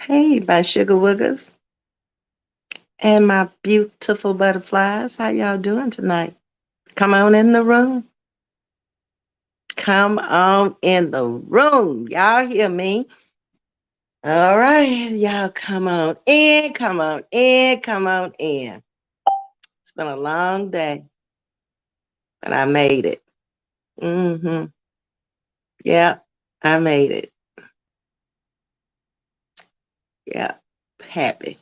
Hey, my sugar woogers and my beautiful butterflies. How y'all doing tonight? Come on in the room. Come on in the room. Y'all hear me? All right, y'all come on in, come on in, come on in. It's been a long day, but I made it. Mm-hmm. Yeah, I made it. Yeah, happy.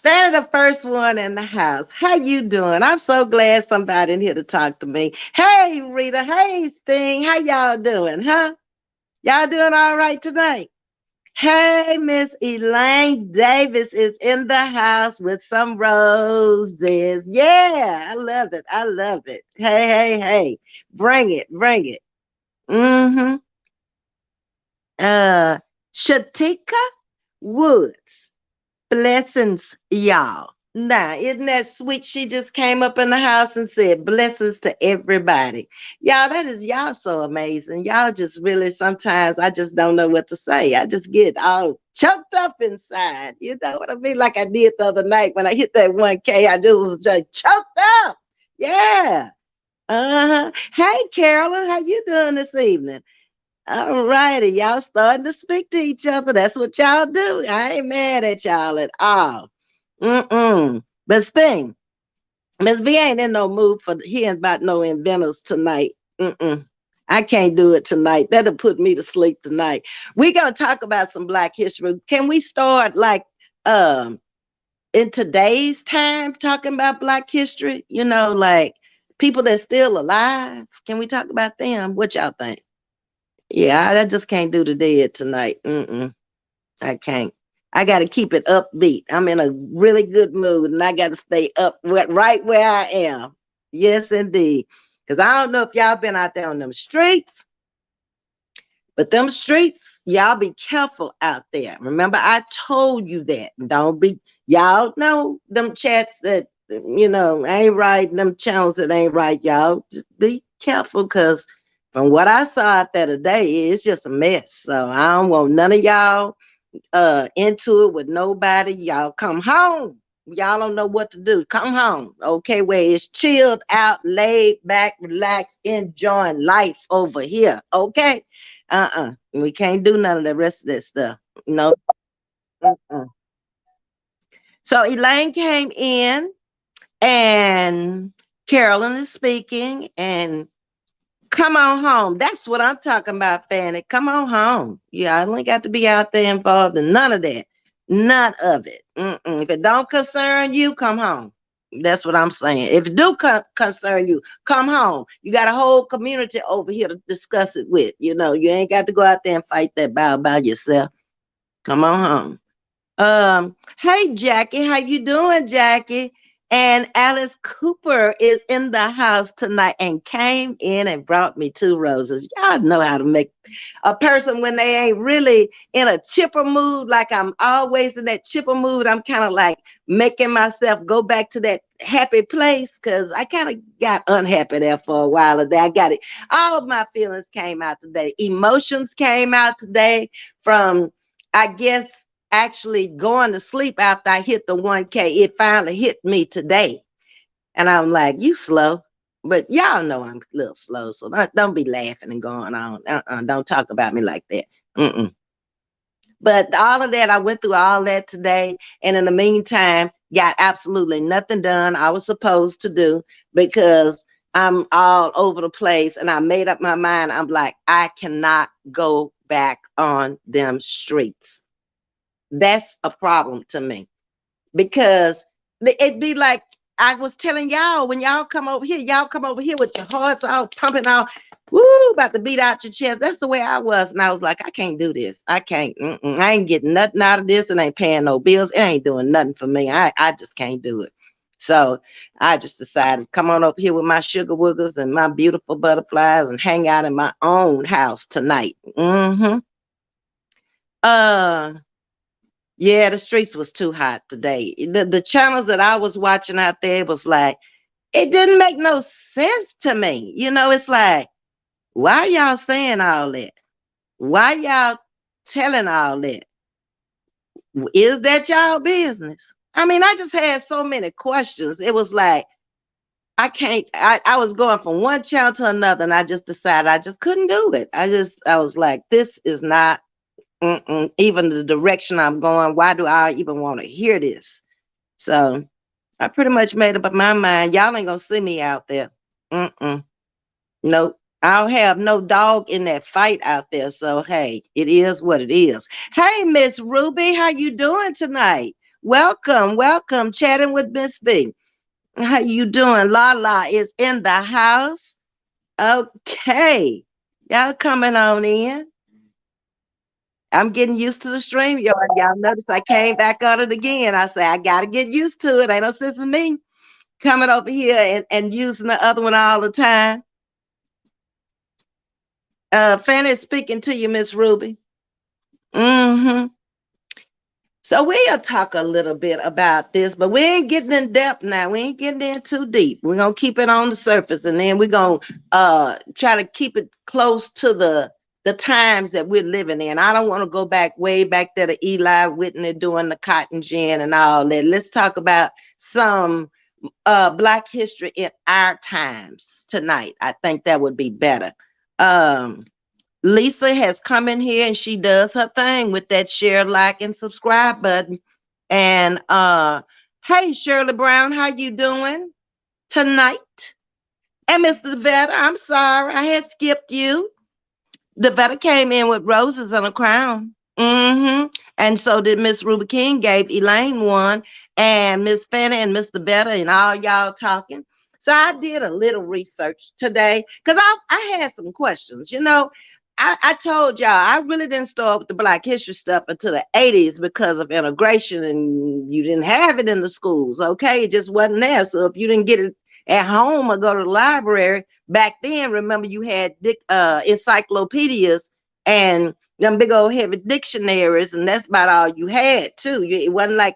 That is the first one in the house. How you doing? I'm so glad somebody in here to talk to me. Hey, Rita. Hey, Sting. How y'all doing, huh? Y'all doing all right tonight? Hey, Miss Elaine Davis is in the house with some roses. Yeah, I love it. I love it. Hey, hey, hey. Bring it, bring it. Mm-hmm. Uh, Shatika Woods. Blessings, y'all. Nah, isn't that sweet? She just came up in the house and said, blessings to everybody. Y'all, that is y'all so amazing. Y'all just really sometimes I just don't know what to say. I just get all choked up inside. You know what I mean? Like I did the other night when I hit that 1K, I just was just choked up. Yeah. Uh-huh. Hey, Carolyn, how you doing this evening? All righty, y'all starting to speak to each other. That's what y'all do. I ain't mad at y'all at all. Mm-mm. But Sting, Ms.V ain't in no mood for hearing about no inventors tonight. Mm-mm. I can't do it tonight. That'll put me to sleep tonight. We're gonna talk about some Black history. Can we start like um in today's time talking about Black history? You know, like people that's still alive. Can we talk about them? What y'all think? Yeah, I just can't do the dead tonight. Mm-mm, I can't. I got to keep it upbeat. I'm in a really good mood, and I got to stay up right where I am. Yes, indeed. Because I don't know if y'all been out there on them streets, but them streets, y'all be careful out there. Remember, I told you that. Don't be, y'all know them chats that, ain't right, them channels that ain't right, y'all. Just be careful because from what I saw out there today, it's just a mess. So I don't want none of y'all into it with nobody. Y'all come home. Y'all don't know what to do. Come home. Okay, where it's chilled out, laid back, relaxed, enjoying life over here. Okay. We can't do none of the rest of this stuff. No. Uh-uh. So Elaine came in and Carolyn is speaking and come on home. That's what I'm talking about, Fanny. Come on home. Yeah, I ain't got to be out there involved in none of that. None of it. Mm-mm. If it don't concern you, come home. That's what I'm saying. If it do concern you, come home. You got a whole community over here to discuss it with. You ain't got to go out there and fight that battle by yourself. Come on home. Hey Jackie, how you doing, Jackie? And Alice Cooper is in the house tonight and came in and brought me two roses. Y'all know how to make a person when they ain't really in a chipper mood, like I'm always in that chipper mood. I'm kind of like making myself go back to that happy place because I kind of got unhappy there for a while today. I got it. All of my feelings came out today. Emotions came out today from, I guess, actually going to sleep after I hit the 1K. It finally hit me today. And I'm like, you slow. But y'all know I'm a little slow. So don't be laughing and going on. Don't talk about me like that. Mm-mm. But all of that, I went through all that today. And in the meantime, got absolutely nothing done I was supposed to do because I'm all over the place. And I made up my mind. I'm like, I cannot go back on them streets. That's a problem to me because it'd be like I was telling y'all when y'all come over here with your hearts all pumping out, woo, about to beat out your chest. That's the way I was. And I was like, I can't do this. I can't. I ain't getting nothing out of this. It ain't paying no bills. It ain't doing nothing for me. I just can't do it. So I just decided, come on up here with my sugar woogers and my beautiful butterflies and hang out in my own house tonight. Uh, Yeah, the streets was too hot today. The channels that I was watching out there was like, it didn't make no sense to me. It's like, why y'all saying all that? Why y'all telling all that? Is that y'all business? I mean, I just had so many questions. It was like, I can't, I was going from one channel to another, and I just decided I just couldn't do it. I was like, this is not even the direction I'm going. Why do I even want to hear this? So I pretty much made up my mind. Y'all ain't gonna see me out there. Mm-mm. Nope. I don't have no dog in that fight out there. So hey, it is what it is. Hey, Miss Ruby, how you doing tonight? Welcome, welcome. Chatting with Ms.V. How you doing? Lala is in the house. Okay. Y'all coming on in. I'm getting used to the stream. Y'all notice I came back on it again. I say I gotta get used to it. Ain't no sense in me coming over here and using the other one all the time. Fanny is speaking to you, Miss Ruby. Mm-hmm. So we'll talk a little bit about this, but we ain't getting in depth now. We ain't getting in too deep. We're gonna keep it on the surface, and then we're gonna try to keep it close to the times that we're living in. I don't want to go back way back there to Eli Whitney doing the cotton gin and all that. Let's talk about some Black history in our times tonight. I think that would be better. Um, Lisa has come in here and she does her thing with that share, like, and subscribe button. And hey, Shirley Brown, how you doing tonight? And Mr. Vetta, I'm sorry, I had skipped you. The Vetta came in with roses and a crown. Mm-hmm. And so did Miss Ruby King, gave Elaine one, and Miss Fanny and Mr. Vetta and all y'all talking. So I did a little research today because I had some questions. I told y'all I really didn't start with the Black history stuff until the 80s because of integration, and you didn't have it in the schools. Okay, it just wasn't there. So if you didn't get it at home or go to the library back then, remember you had encyclopedias and them big old heavy dictionaries, and that's about all you had too. It wasn't like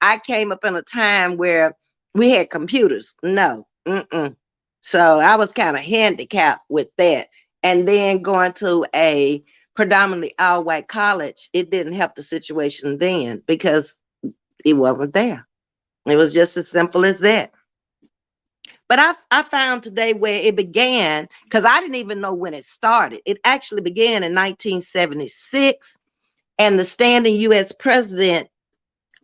I came up in a time where we had computers. No. Mm-mm. So I was kind of handicapped with that. And then going to a predominantly all white college, it didn't help the situation then because it wasn't there. It was just as simple as that. But I found today where it began because I didn't even know when it started. It actually began in 1976, and the standing U.S. president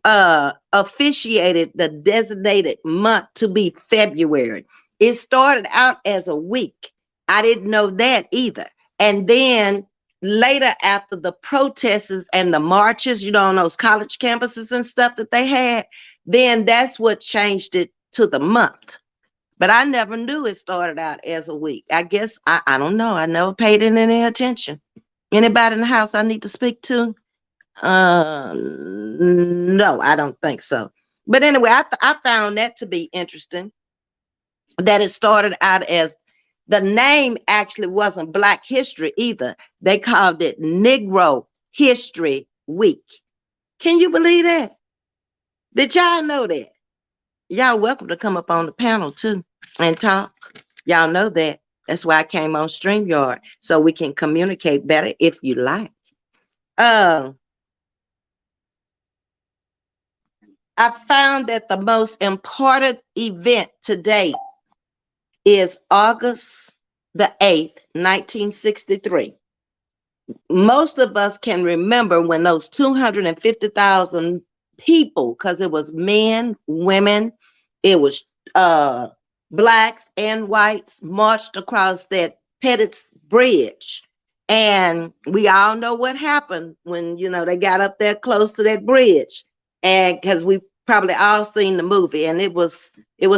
officiated the designated month to be February. It started out as a week. I didn't know that either. And then later, after the protests and the marches, on those college campuses and stuff that they had, then that's what changed it to the month. But I never knew it started out as a week. I guess I don't know. I never paid it any attention. Anybody in the house I need to speak to? No, I don't think so. But anyway, I found that to be interesting. That it started out as the name actually wasn't Black History either. They called it Negro History Week. Can you believe that? Did y'all know that? Y'all welcome to come up on the panel too and talk. Y'all know that. That's why I came on StreamYard so we can communicate better if you like. Uh, I found that the most important event today is August the 8th, 1963. Most of us can remember when those 250,000 people, because it was men, women, it was uh, blacks and whites, marched across that Pettit's Bridge. And we all know what happened when, they got up there close to that bridge. And because we probably all seen the movie, and it was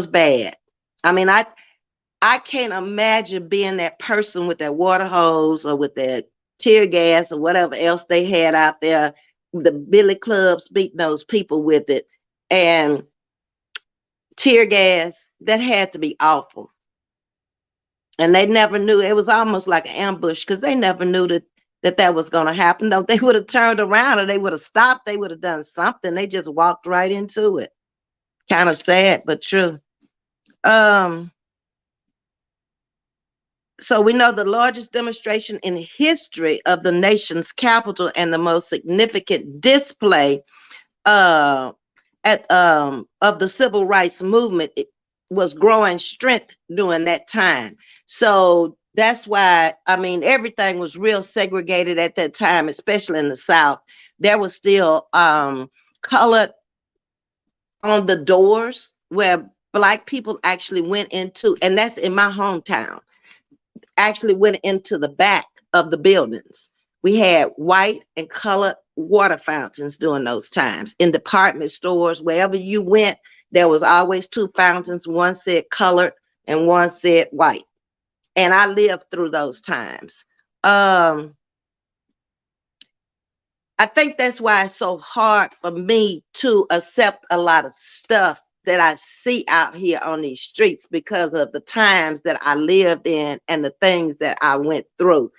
bad. I mean, I can't imagine being that person with that water hose or with that tear gas or whatever else they had out there, the billy clubs beating those people with it, and tear gas. That had to be awful. And they never knew. It was almost like an ambush because they never knew that was going to happen. Though they would have turned around or they would have stopped. They would have done something. They just walked right into it. Kind of sad, but true. Um, So we know the largest demonstration in history of the nation's capital and the most significant display uh at of the civil rights movement, it was growing strength during that time. So that's why, I mean, everything was real segregated at that time, especially in the South. There was still colored on the doors where black people actually went into, and that's in my hometown, actually went into the back of the buildings. We had white and colored water fountains during those times. In department stores, wherever you went, there was always two fountains. One said colored and one said white. And I lived through those times. Um, I think that's why it's so hard for me to accept a lot of stuff that I see out here on these streets, because of the times that I lived in and the things that I went through.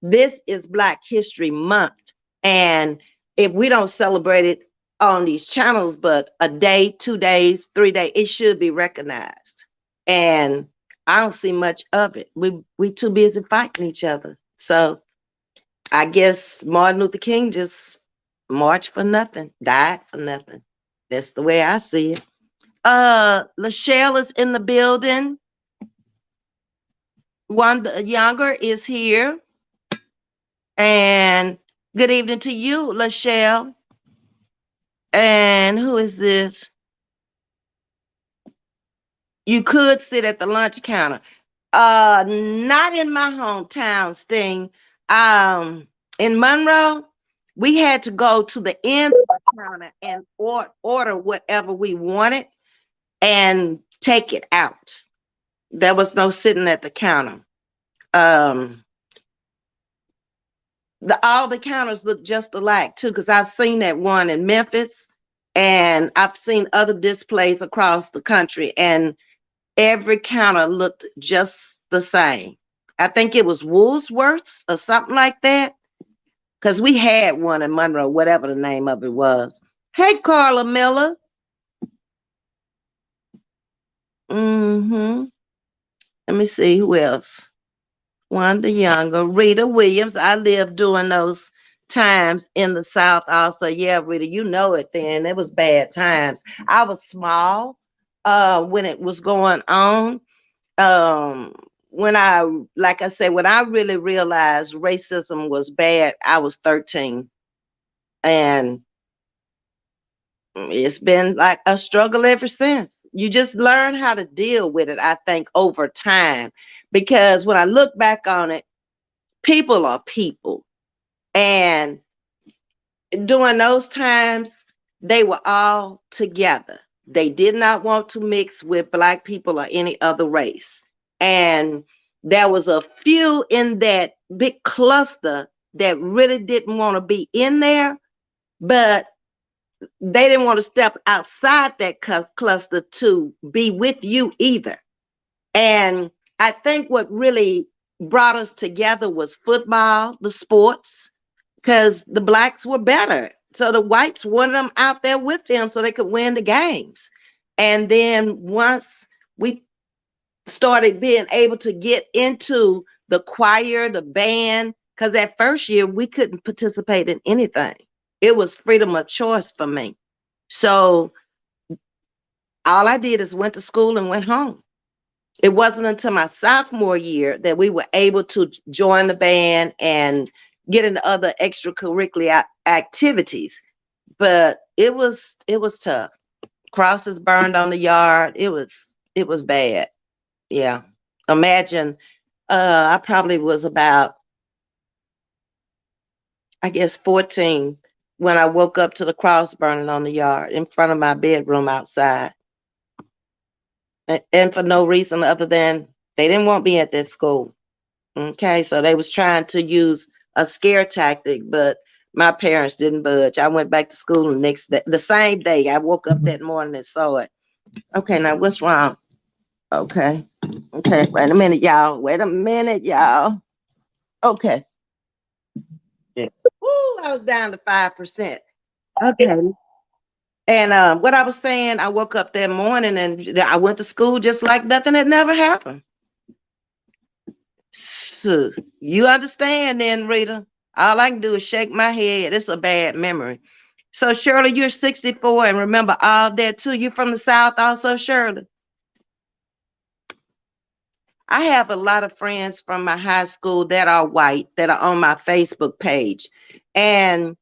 This is Black History Month. And if we don't celebrate it on these channels, but a day, 2 days, 3 days, it should be recognized. And I don't see much of it. We too busy fighting each other. So I guess Martin Luther King just marched for nothing, died for nothing. That's the way I see it. Lachelle is in the building. Wanda Younger is here. And good evening to you, Lachelle. And who is this? You could sit at the lunch counter. Not in my hometown, Sting. In Monroe, we had to go to the end of the counter and order whatever we wanted and take it out. There was no sitting at the counter. Um, all the counters look just alike too, because I've seen that one in Memphis, and I've seen other displays across the country, and every counter looked just the same. I think it was Woolworths or something like that, because we had one in Monroe, whatever the name of it was. Hey, Carla Miller. Mm-hmm. Let me see who else. Wanda Younger, Rita Williams. I lived during those times in the South also. Yeah, Rita, you know it then. It was bad times. I was small when it was going on. When I, like I said, when I really realized racism was bad, I was 13. And it's been like a struggle ever since. You just learn how to deal with it, I think, over time. Because when I look back on it, people are people. And during those times, they were all together. They did not want to mix with Black people or any other race. And there was a few in that big cluster that really didn't want to be in there, but they didn't want to step outside that cluster to be with you either. And I think what really brought us together was football, the sports, because the Blacks were better. So the whites wanted them out there with them so they could win the games. And then once we started being able to get into the choir, the band, because that first year we couldn't participate in anything. It was freedom of choice for me. So all I did is went to school and went home. It wasn't until my sophomore year that we were able to join the band and get into other extracurricular activities. But it was tough. Crosses burned on the yard. It was bad. Yeah. Imagine I probably was about, I guess, 14 when I woke up to the cross burning on the yard in front of my bedroom outside. And for no reason other than they didn't want me at that school. Okay, so they was trying to use a scare tactic, but my parents didn't budge. I went back to school the next day, the same day. I woke up that morning and saw it. Okay, now what's wrong? Okay, okay, wait a minute, y'all. Wait a minute, y'all. Okay. Yeah. Ooh, I was down to 5%. Okay. And what I was saying, I woke up that morning and I went to school just like nothing had never happened. So, you understand then, Rita? All I can do is shake my head. It's a bad memory. So Shirley, you're 64 and remember all that too. You from the South also, Shirley? I have a lot of friends from my high school that are white that are on my Facebook page. And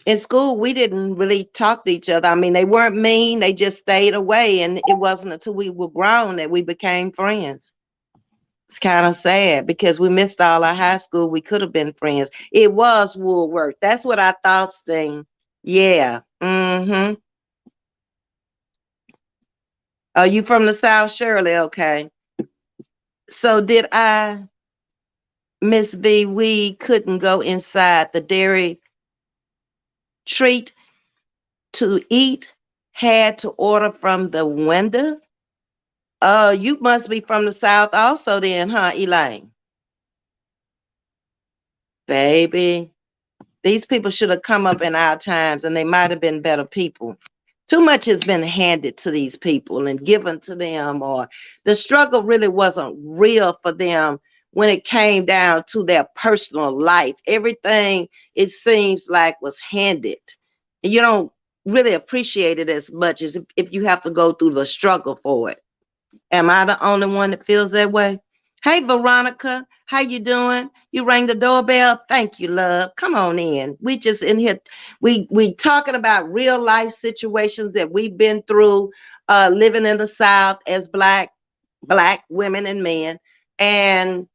in school, we didn't really talk to each other. I mean, they weren't mean, they just stayed away. And it wasn't until we were grown that we became friends. It's kind of sad because we missed all our high school. We could have been friends. It was Woolworth. That's what I thought, Sting. Yeah. Mm-hmm. Are you from the South, Shirley? Okay. So did Ms.V, we couldn't go inside the dairy treat to eat, had to order from the window. You must be from the South also then, huh, Elaine? Baby, these people should have come up in our times and they might have been better people. Too much has been handed to these people and given to them, or the struggle really wasn't real for them when it came down to their personal life. Everything, it seems like, was handed. You don't really appreciate it as much as if you have to go through the struggle for it. Am I the only one that feels that way? Hey, Veronica, how you doing? You rang the doorbell. Thank you, love. Come on in. We just in here. We talking about real life situations that we've been through, living in the South as black women and men, and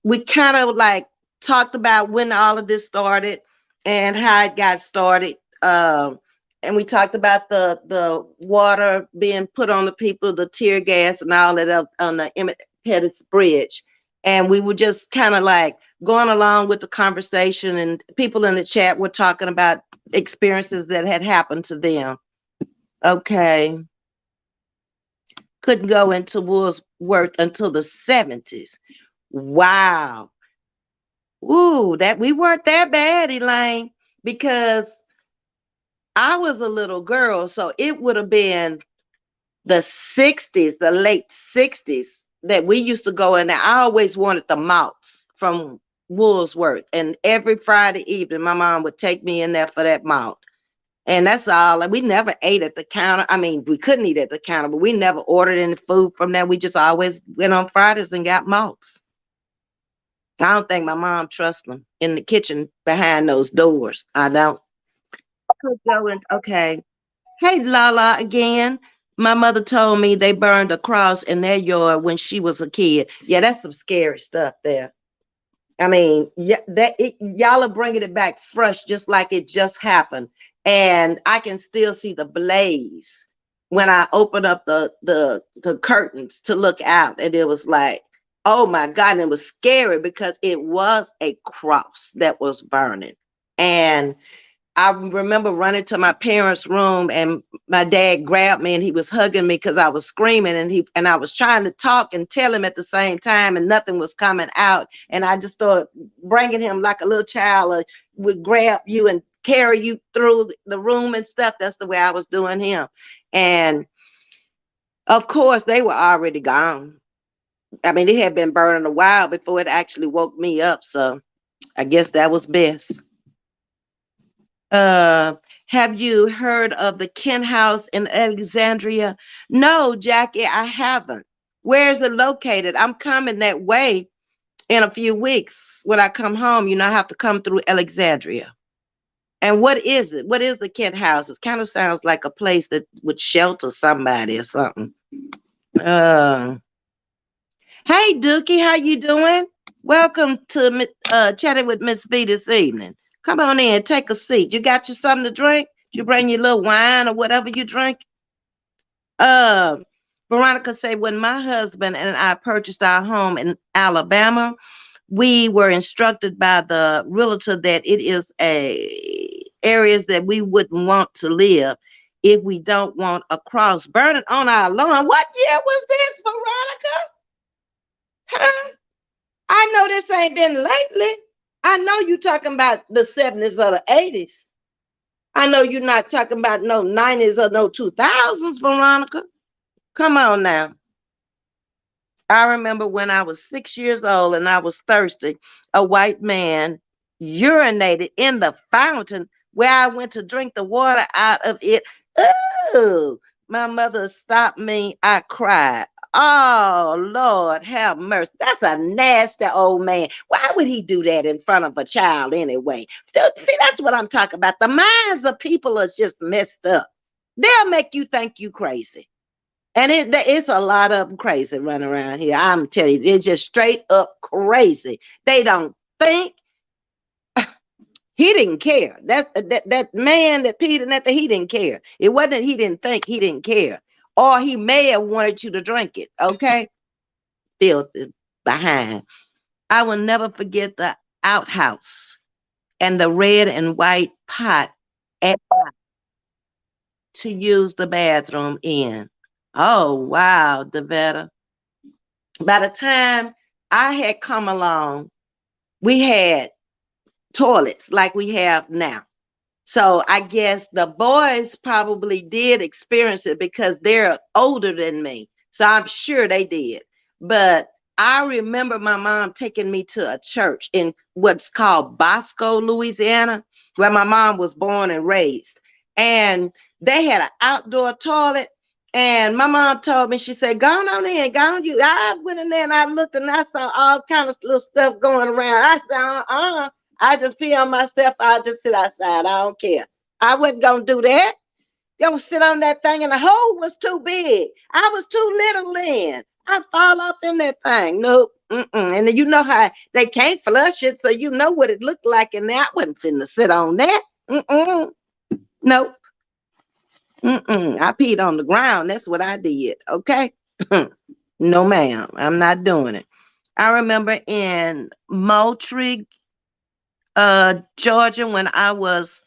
we kind of like talked about when all of this started and how it got started. And we talked about the water being put on the people, the tear gas, and all that up on the Emmett Pettus Bridge. And we were just kind of like going along with the conversation, and people in the chat were talking about experiences that had happened to them. Okay. Couldn't go into Woolworth until the 70s. Wow. Ooh, that we weren't that bad, Elaine, because I was a little girl, so it would have been the 60s, the late 60s that we used to go in there. I always wanted the malts from Woolsworth, and every Friday evening, my mom would take me in there for that malt. And that's all. Like, we never ate at the counter. I mean, we couldn't eat at the counter, but we never ordered any food from there. We just always went on Fridays and got malts. I don't think my mom trusts them in the kitchen behind those doors. I don't. Could go in. Okay. Hey, Lala again. My mother told me they burned a cross in their yard when she was a kid. Yeah, that's some scary stuff there. I mean, yeah, y'all are bringing it back fresh, just like it just happened, and I can still see the blaze when I open up the curtains to look out, and it was like, oh my God, and it was scary because it was a cross that was burning, and I remember running to my parents' room and my dad grabbed me and he was hugging me because I was screaming and I was trying to talk and tell him at the same time and nothing was coming out. And I just started bringing him like a little child would grab you and carry you through the room and stuff. That's the way I was doing him. And of course, they were already gone. I mean, it had been burning a while before it actually woke me up. So I guess that was best. Uh, have you heard of the Kent House in Alexandria? No, Jackie, I haven't. Where is it located? I'm coming that way in a few weeks. When I come home, I have to come through Alexandria. And what is it? What is the Kent House? It kind of sounds like a place that would shelter somebody or something. Uh, hey, Dookie, how you doing? Welcome to chatting with Miss V this evening. Come on in, take a seat. You got you something to drink? You bring your little wine or whatever you drink. Uh, Veronica said, when my husband and I purchased our home in Alabama, we were instructed by the realtor that it is a areas that we wouldn't want to live if we don't want a cross burning on our lawn. What year was this, Veronica? Huh? I know this ain't been lately. I know you talking about the 70s or the 80s. I know you're not talking about no 90s or no 2000s, Veronica. Come on now. I remember when I was 6 years old and I was thirsty, a white man urinated in the fountain. where I went to drink the water out of it. Oh, my mother stopped me. I cried. Oh, Lord, have mercy. That's a nasty old man. Why would he do that in front of a child anyway? See, that's what I'm talking about. The minds of people are just messed up. They'll make you think you crazy. And it's a lot of them crazy running around here. I'm telling you, they're just straight up crazy. They don't think. He didn't care. That man that peed in that he didn't care. It wasn't he didn't think, he didn't care. Or he may have wanted you to drink it. Okay? Filthy behind. I will never forget the outhouse and the red and white pot at, to use the bathroom in. Oh wow, Devetta. By the time I had come along, we had toilets like we have now. So I guess the boys probably did experience it because they're older than me. So I'm sure they did. But I remember my mom taking me to a church in what's called Bosco, Louisiana, where my mom was born and raised. And they had an outdoor toilet. And my mom told me, she said, go on in, go on you. I went in there and I looked and I saw all kind of little stuff going around. I said, I just pee on myself. I'll just sit outside. I don't care. I wasn't going to do that. Gonna sit on that thing and the hole was too big. I was too little then. I fall off in that thing. Nope. And then you know how they can't flush it, so you know what it looked like, and I wasn't finna sit on that. Nope. I peed on the ground. That's what I did. Okay. No, ma'am. I'm not doing it. I remember in Moultrie, Georgia, when I was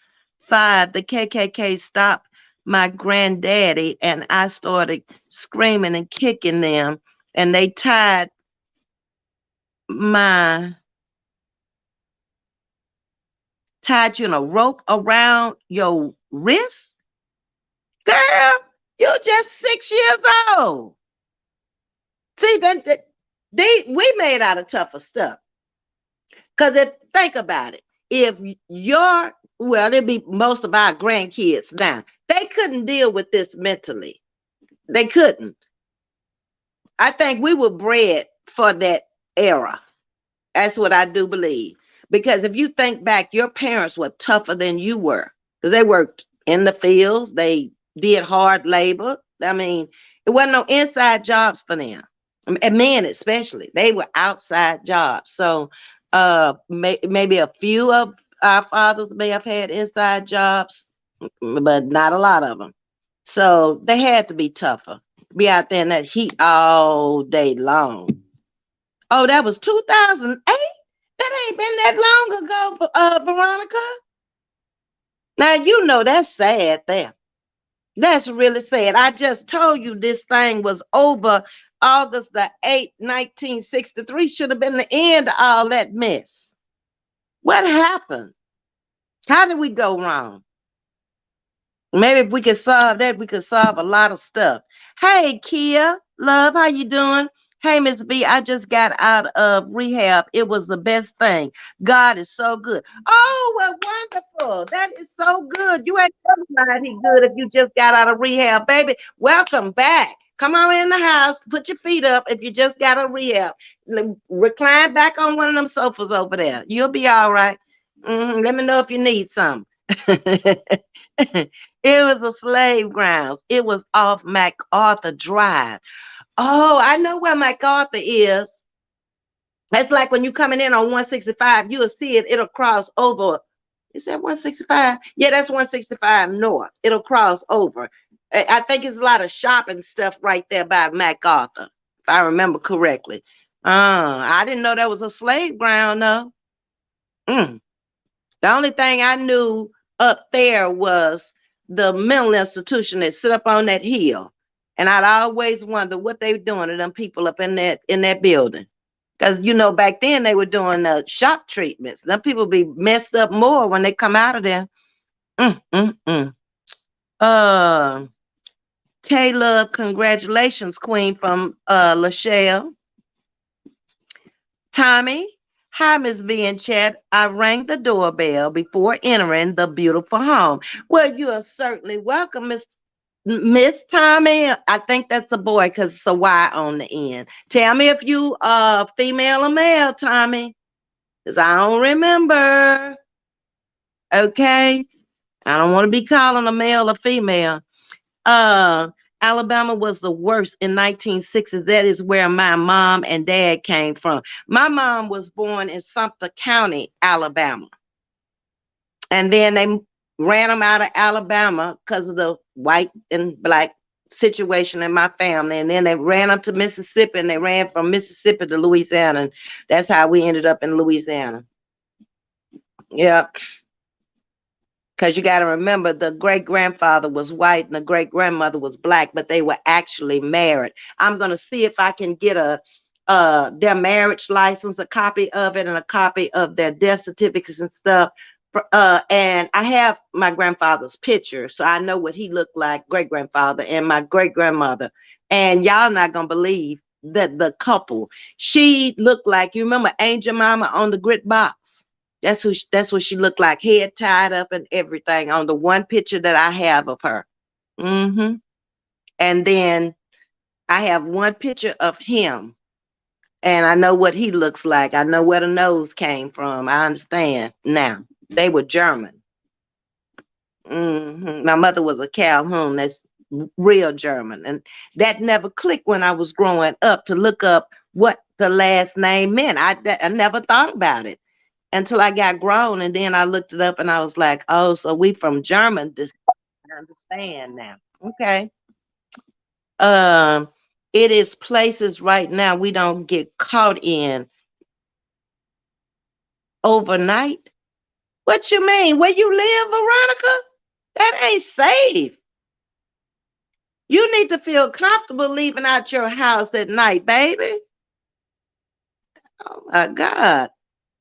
5, the KKK stopped my granddaddy, and I started screaming and kicking them, and they my tied you in a rope around your wrist. Girl, you're just 6 years old. See that we made out of tougher stuff. Cause think about it. If your well, it'd be most of our grandkids now. They couldn't deal with this mentally. They couldn't. I think we were bred for that era. That's what I do believe. Because if you think back, your parents were tougher than you were. Because they worked in the fields, they did hard labor. I mean, it wasn't no inside jobs for them. And men especially. They were outside jobs. So maybe a few of our fathers may have had inside jobs, but not a lot of them. So they had to be tougher. Be out there in that heat all day long. Oh, that was 2008? That ain't been that long ago, Veronica. Now, you know that's sad there. That's really sad. I just told you this thing was over August the 8th, 1963. Should have been the end of all that mess. What happened? How did we go wrong? Maybe if we could solve that, we could solve a lot of stuff. Hey, Kia, love, how you doing? Hey, Ms.V, I just got out of rehab. It was the best thing. God is so good. Oh, well, wonderful. That is so good. You ain't telling he good if you just got out of rehab, baby. Welcome back. Come on in the house. Put your feet up if you just got out of rehab. Recline back on one of them sofas over there. You'll be all right. Let me know if you need some. It was a slave grounds. It was off MacArthur Drive. Oh, I know where MacArthur is. That's like when you coming in on 165, you'll see it. It'll cross over. Is that 165? Yeah, that's 165 north. It'll cross over. I think it's a lot of shopping stuff right there by MacArthur, if I remember correctly. I didn't know that was a slave ground, though. The only thing I knew up there was the mental institution that sit up on that hill. And I'd always wonder what they were doing to them people up in that building. Because you know, back then they were doing shock treatments. Them people be messed up more when they come out of there. Uh Caleb, congratulations, Queen from Lachelle. Tommy, Hi, Miss V in chat. I rang the doorbell before entering the beautiful home. Well, you are certainly welcome, Miss Tommy. I think that's a boy because it's a Y on the end. Tell me if you female or male, Tommy, because I don't remember. Okay. I don't want to be calling a male or female. Uh, Alabama was the worst in 1960s. That is where my mom and dad came from. My mom was born in Sumter County, Alabama. And then they ran them out of Alabama because of the white and black situation in my family. And then they ran up to Mississippi and they ran from Mississippi to Louisiana. And that's how we ended up in Louisiana. Yep. Because you got to remember the great grandfather was white and the great grandmother was black, but they were actually married. I'm going to see if I can get their marriage license, a copy of it, and a copy of their death certificates and stuff. And I have my grandfather's picture, so I know what he looked like, great grandfather, and my great grandmother. And y'all not gonna believe that the couple, she looked like, you remember Angel Mama on the grit box? That's what she looked like, head tied up and everything on the one picture that I have of her. Mm-hmm. And then I have one picture of him, and I know what he looks like. I know where the nose came from. I understand now. They were German. My mother was a Calhoun. That's real German. And that never clicked when I was growing up to look up what the last name meant. I never thought about it until I got grown. And then I looked it up and I was like, oh, so we from German. This I understand now. Okay. Um, it is places right now we don't get caught in overnight. What you mean? Where you live, Veronica? That ain't safe. You need to feel comfortable leaving out your house at night, baby. Oh my God.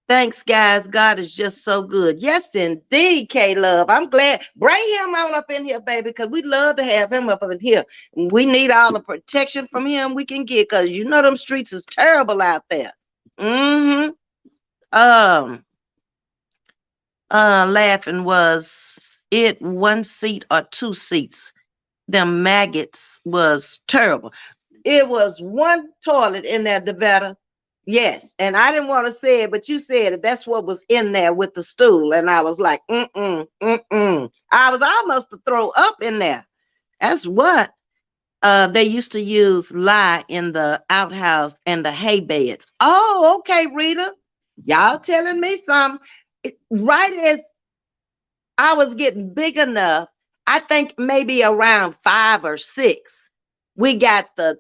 Thanks, guys. God is just so good. Yes, indeed, K Love. I'm glad. Bring him on up in here, baby, because we'd love to have him up in here. We need all the protection from him we can get because you know them streets is terrible out there. Mm-hmm. Um, Laughing was it one seat or two seats? Them maggots was terrible. It was one toilet in there, Devetta. Yes, and I didn't want to say it, but you said it. That's what was in there with the stool, and I was like, I was almost to throw up in there. That's what they used to use lye in the outhouse and the hay beds. Oh, okay, Rita, y'all telling me some. Right as I was getting big enough, I think maybe around 5 or 6, we got the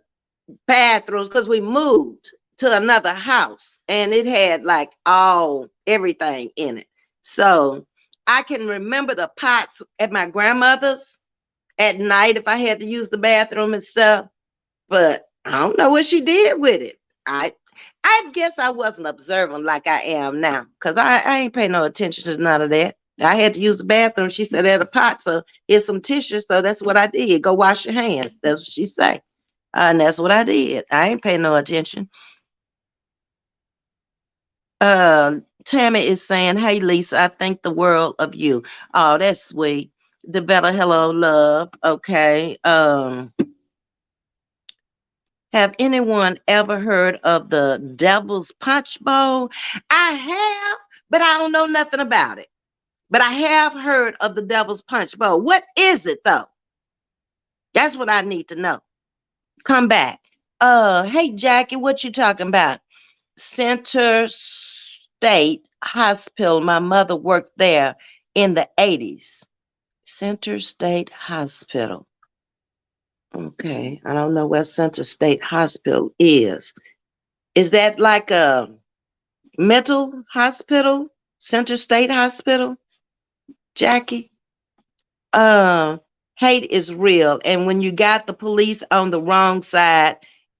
bathrooms because we moved to another house and it had like all everything in it. So I can remember the pots at my grandmother's at night if I had to use the bathroom and stuff, but I don't know what she did with it. I guess I wasn't observant like I am now because I ain't pay no attention to none of that. I had to use the bathroom. She said, "There's a pot, so here's some tissue." So that's what I did. Go wash your hands. That's what she say. And that's what I did. I ain't paying no attention. Tammy is saying, "Hey Lisa, I think the world of you." Oh, that's sweet. The better hello, love. Okay. Have anyone ever heard of the Devil's Punch Bowl? I have, but I don't know nothing about it. But I have heard of the Devil's Punch Bowl. What is it though? That's what I need to know. Come back. Hey Jackie, what you talking about? Center State Hospital. My mother worked there in the 80s. Center State Hospital. Okay. I don't know where Center State Hospital is. Is that like a mental hospital? Center State Hospital? Jackie? Uh, Hate is real. And when you got the police on the wrong side,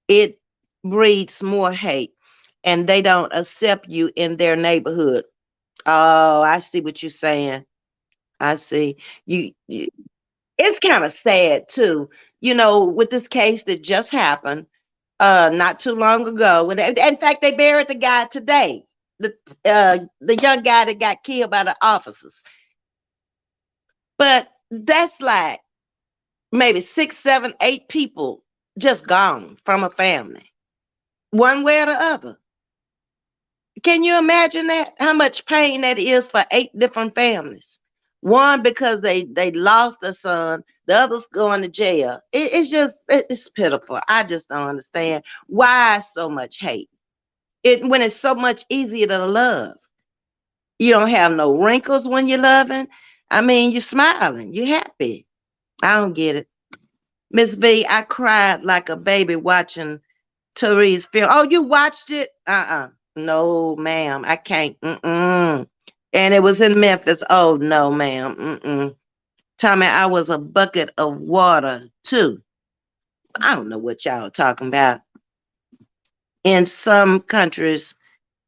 it breeds more hate. And they don't accept you in their neighborhood. Oh, I see what you're saying. I see. You it's kind of sad too. You know, with this case that just happened not too long ago. In fact, they buried the guy today. the young guy that got killed by the officers. But that's like maybe six, seven, eight people just gone from a family, one way or the other. Can you imagine that? How much pain that is for eight different families? One because they lost a son, the others going to jail. It's pitiful. I just don't understand why so much hate. It when it's so much easier to love. You don't have no wrinkles when you're loving. I mean, you're smiling, you're happy. I don't get it. Miss V, I cried like a baby watching Therese film. Oh, you watched it? No, ma'am. I can't. Mm-mm. And it was in Memphis. Oh, no, ma'am. Mm-mm. Tommy, I was a bucket of water, too. I don't know what y'all talking about. In some countries,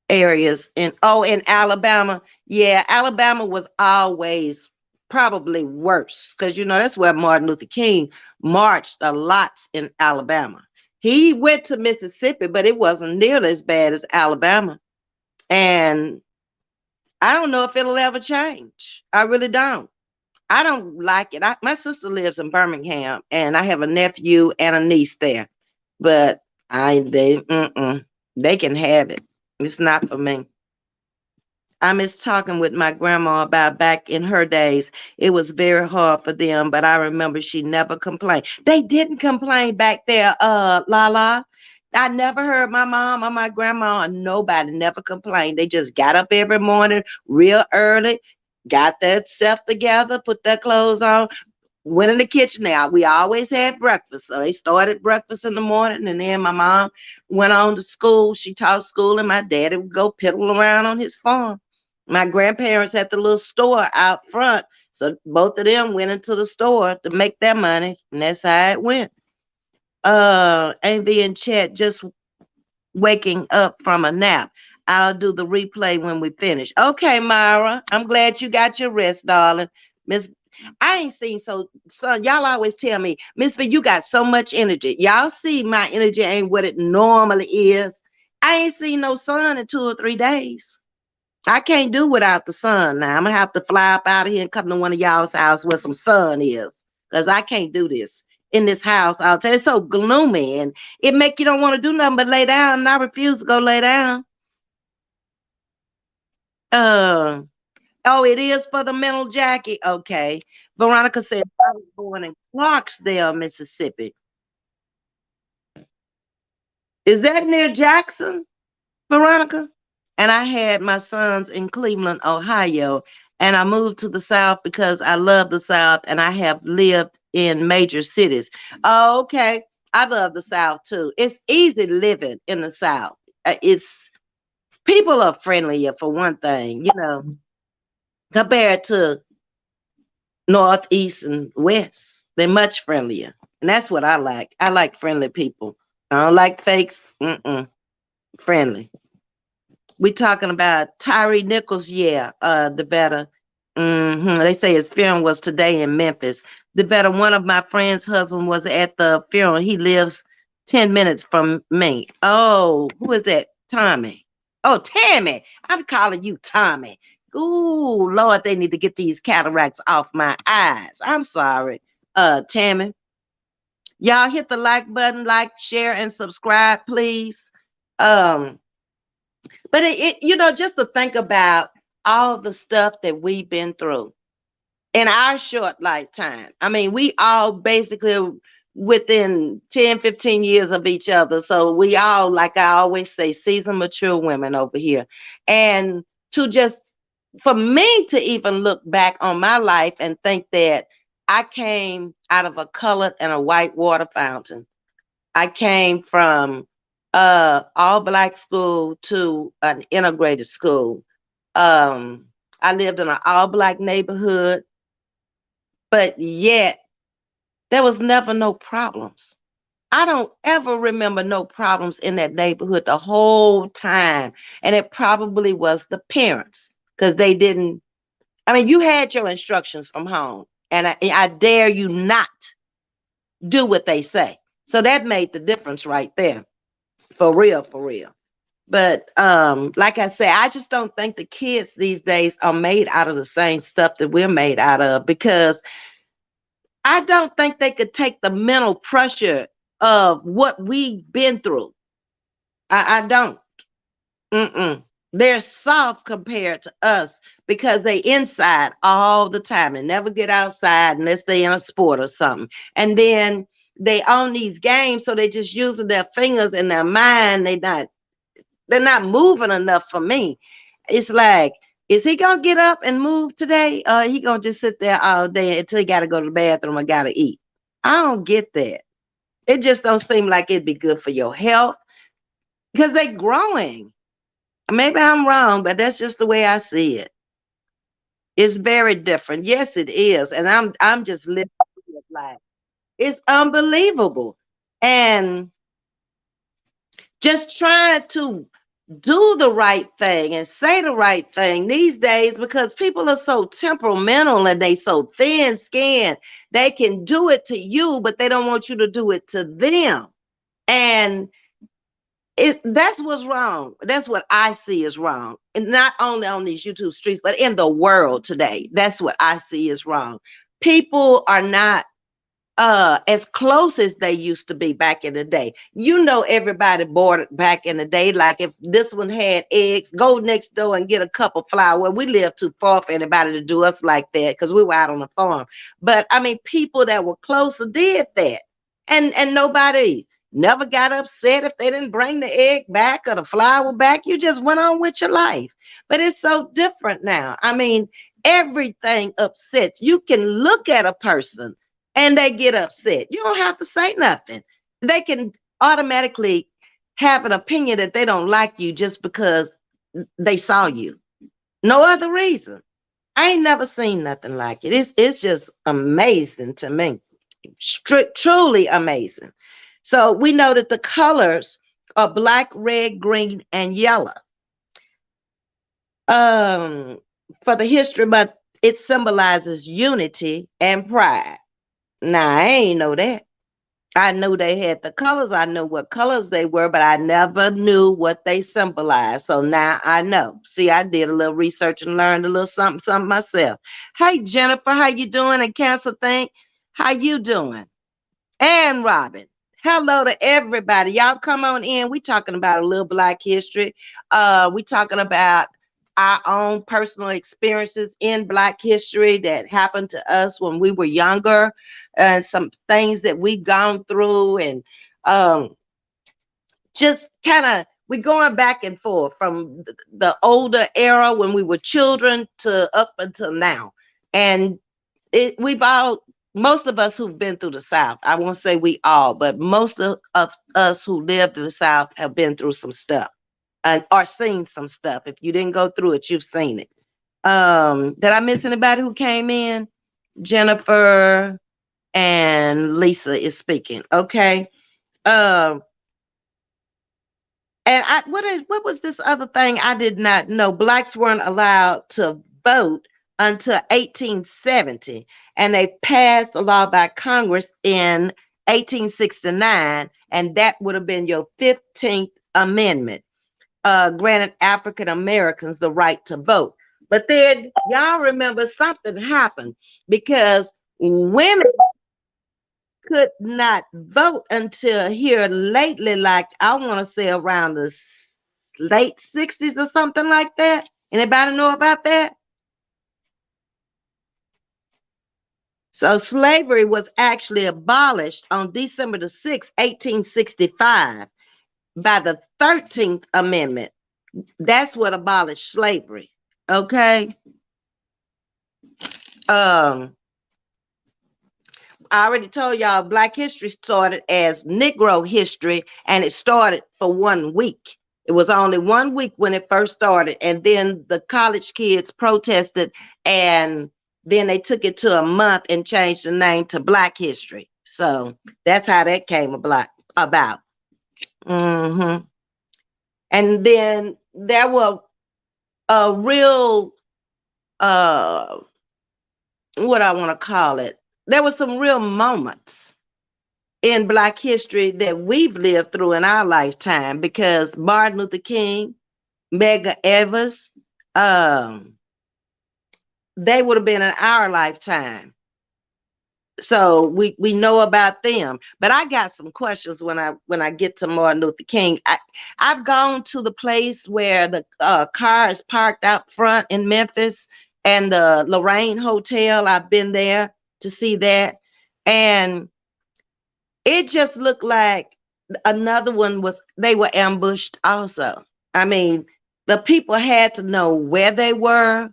areas, in Alabama. Yeah, Alabama was always probably worse because, that's where Martin Luther King marched a lot in Alabama. He went to Mississippi, but it wasn't nearly as bad as Alabama. And I don't know if it'll ever change. I really don't. I don't like it. My sister lives in Birmingham, and I have a nephew and a niece there. But they can have it. It's not for me. I miss talking with my grandma about back in her days. It was very hard for them, but I remember she never complained. They didn't complain back there, Lala. I never heard my mom or my grandma or nobody never complained. They just got up every morning real early, got their self together, put their clothes on, went in the kitchen. Now we always had breakfast, so they started breakfast in the morning, and then my mom went on to school. She taught school, and my daddy would go piddle around on his farm. My grandparents had the little store out front, so both of them went into the store to make their money, and that's how it went. AV and chat just waking up from a nap. I'll do the replay when we finish. Okay, Myra. I'm glad you got your rest, darling. Miss I ain't seen son. Y'all always tell me, Ms.V, you got so much energy. Y'all see my energy ain't what it normally is. I ain't seen no sun in 2 or 3 days. I can't do without the sun now. I'm gonna have to fly up out of here and come to one of y'all's house where some sun is. Because I can't do this in this house. I'll tell you, it's so gloomy and it make you don't want to do nothing but lay down. And I refuse to go lay down. Uh oh, it is for the mental Jackie. Okay. Veronica said I was born in Clarksdale, Mississippi. Is that near Jackson, Veronica? And I had my sons in Cleveland, Ohio. And I moved to the South because I love the South and I have lived in major cities. Oh, okay. I love the South too. It's easy living in the South. It's people are friendlier for one thing, compared to North, East, and West. They're much friendlier. And that's what I like. I like friendly people. I don't like fakes. Friendly. We talking about Tyree Nichols, yeah, the better. They say his funeral was today in Memphis. The better one of my friend's husband was at the funeral. He lives 10 minutes from me. Oh, who is that? Tommy. Oh, Tammy. I'm calling you Tommy. Ooh, Lord, they need to get these cataracts off my eyes. I'm sorry. Tammy. Y'all hit the like button, like, share, and subscribe, please. Um, but just to think about all the stuff that we've been through in our short lifetime. I mean, we all basically within 10, 15 years of each other. So we all, like I always say, seasoned, mature women over here. And to just, for me to even look back on my life and think that I came out of a colored and a white water fountain. I came from all black school to an integrated school. I lived in an all black neighborhood, but yet there was never no problems. I don't ever remember no problems in that neighborhood the whole time. And it probably was the parents because they didn't. I mean, you had your instructions from home, and I dare you not do what they say. So that made the difference right there. For real, for real. But like I say, I just don't think the kids these days are made out of the same stuff that we're made out of, because I don't think they could take the mental pressure of what we've been through. I don't. Mm-mm. They're soft compared to us because they inside all the time and never get outside unless they in a sport or something. And then they own these games, so they just using their fingers and their mind. They're not moving enough for me. It's like, is he gonna get up and move today? Or he gonna just sit there all day until he gotta go to the bathroom or gotta eat? I don't get that. It just don't seem like it'd be good for your health because they growing. Maybe I'm wrong, but that's just the way I see it. It's very different. Yes, it is. And I'm just living it life. It's unbelievable. And just trying to do the right thing and say the right thing these days, because people are so temperamental and they so thin skinned. They can do it to you, but they don't want you to do it to them. And that's what's wrong. That's what I see is wrong. And not only on these YouTube streets, but in the world today. That's what I see is wrong. People are not as close as they used to be back in the day. You know, everybody boarded back in the day. Like if this one had eggs, go next door and get a cup of flour. Well, we lived too far for anybody to do us like that because we were out on the farm. But I mean, people that were closer did that. And nobody never got upset if they didn't bring the egg back or the flour back. You just went on with your life. But it's so different now. I mean, everything upsets. You can look at a person and they get upset. You don't have to say nothing. They can automatically have an opinion that they don't like you just because they saw you. No other reason. I ain't never seen nothing like it. It's just amazing to me. Truly amazing. So we know that the colors are black, red, green, and yellow. Um, for the history, but it symbolizes unity and pride. Now I ain't know that. I knew they had the colors. I knew what colors they were, but I never knew what they symbolized. So now I know. See, I did a little research and learned a little something, something myself. Hey, Jennifer, how you doing? And Cancer Think, how you doing? And Robin, hello to everybody. Y'all come on in. We talking about a little Black history. We talking about our own personal experiences in Black history that happened to us when we were younger, and some things that we've gone through, and um, just kind of we going back and forth from the older era when we were children to up until now. And we've all, most of us who've been through the South, I won't say we all, but most of us who lived in the South have been through some stuff and or seen some stuff. If you didn't go through it, you've seen it. Did I miss anybody who came in? Jennifer and Lisa is speaking. Okay. Um, and what was this other thing I did not know? Blacks weren't allowed to vote until 1870, and they passed a law by Congress in 1869, and that would have been your 15th Amendment, granted African Americans the right to vote. But then y'all remember something happened because women could not vote until here lately, like I want to say around the late 60s or something like that. Anybody know about that? So slavery was actually abolished on December the 6th, 1865 by the 13th Amendment. That's what abolished slavery. Okay. Um, I already told y'all Black history started as Negro history, and it started for 1 week. It was only 1 week when it first started, and then the college kids protested, and then they took it to a month and changed the name to Black history. So that's how that came about. Hmm. And then there were a real, what I want to call it, there were some real moments in Black history that we've lived through in our lifetime, because Martin Luther King, Medgar Evers, um, they would have been in our lifetime. So we know about them. But I got some questions when I get to Martin Luther King. I've gone to the place where the car is parked out front in Memphis, and the Lorraine Hotel. I've been there to see that, and it just looked like another one was, they were ambushed also. I mean, the people had to know where they were.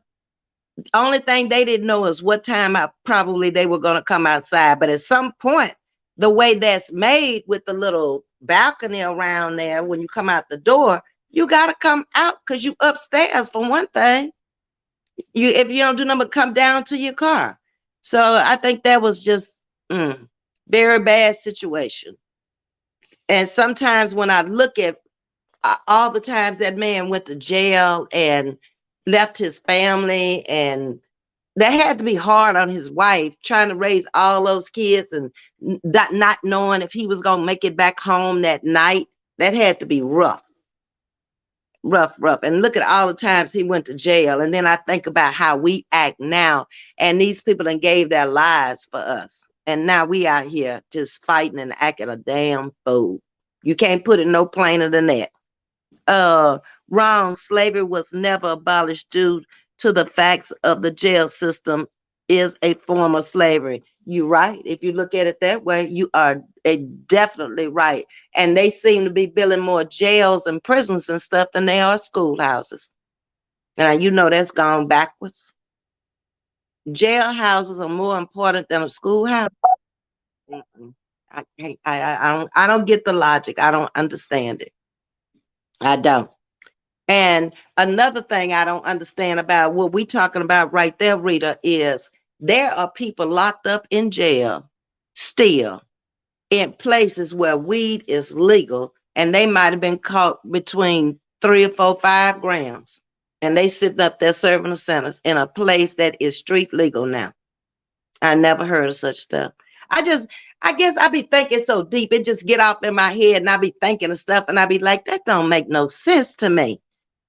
Only thing they didn't know is what time probably they were going to come outside. But at some point, the way that's made with the little balcony around there, when you come out the door, you got to come out because you upstairs for one thing. If you don't do nothing but come down to your car. So I think that was just very bad situation. And sometimes when I look at all the times that man went to jail and left his family, and that had to be hard on his wife trying to raise all those kids and not knowing if he was going to make it back home that night. That had to be rough, rough, rough. And look at all the times he went to jail. And then I think about how we act now. And these people that gave their lives for us. And now we out here just fighting and acting a damn fool. You can't put it no plainer than that. Wrong. Slavery was never abolished due to the facts of the jail system is a form of slavery. You're right. If you look at it that way, you are definitely right. And they seem to be building more jails and prisons and stuff than they are schoolhouses. And you know that's gone backwards. Jailhouses are more important than a schoolhouse. I don't get the logic. I don't understand it. I don't. And another thing I don't understand about what we're talking about right there, Rita, is there are people locked up in jail still in places where weed is legal, and they might have been caught between 3 or 4, 5 grams. And they sitting up there serving a sentence in a place that is street legal now. I never heard of such stuff. I guess I be thinking so deep, it just get off in my head, and I be thinking of stuff, and I be like, that don't make no sense to me.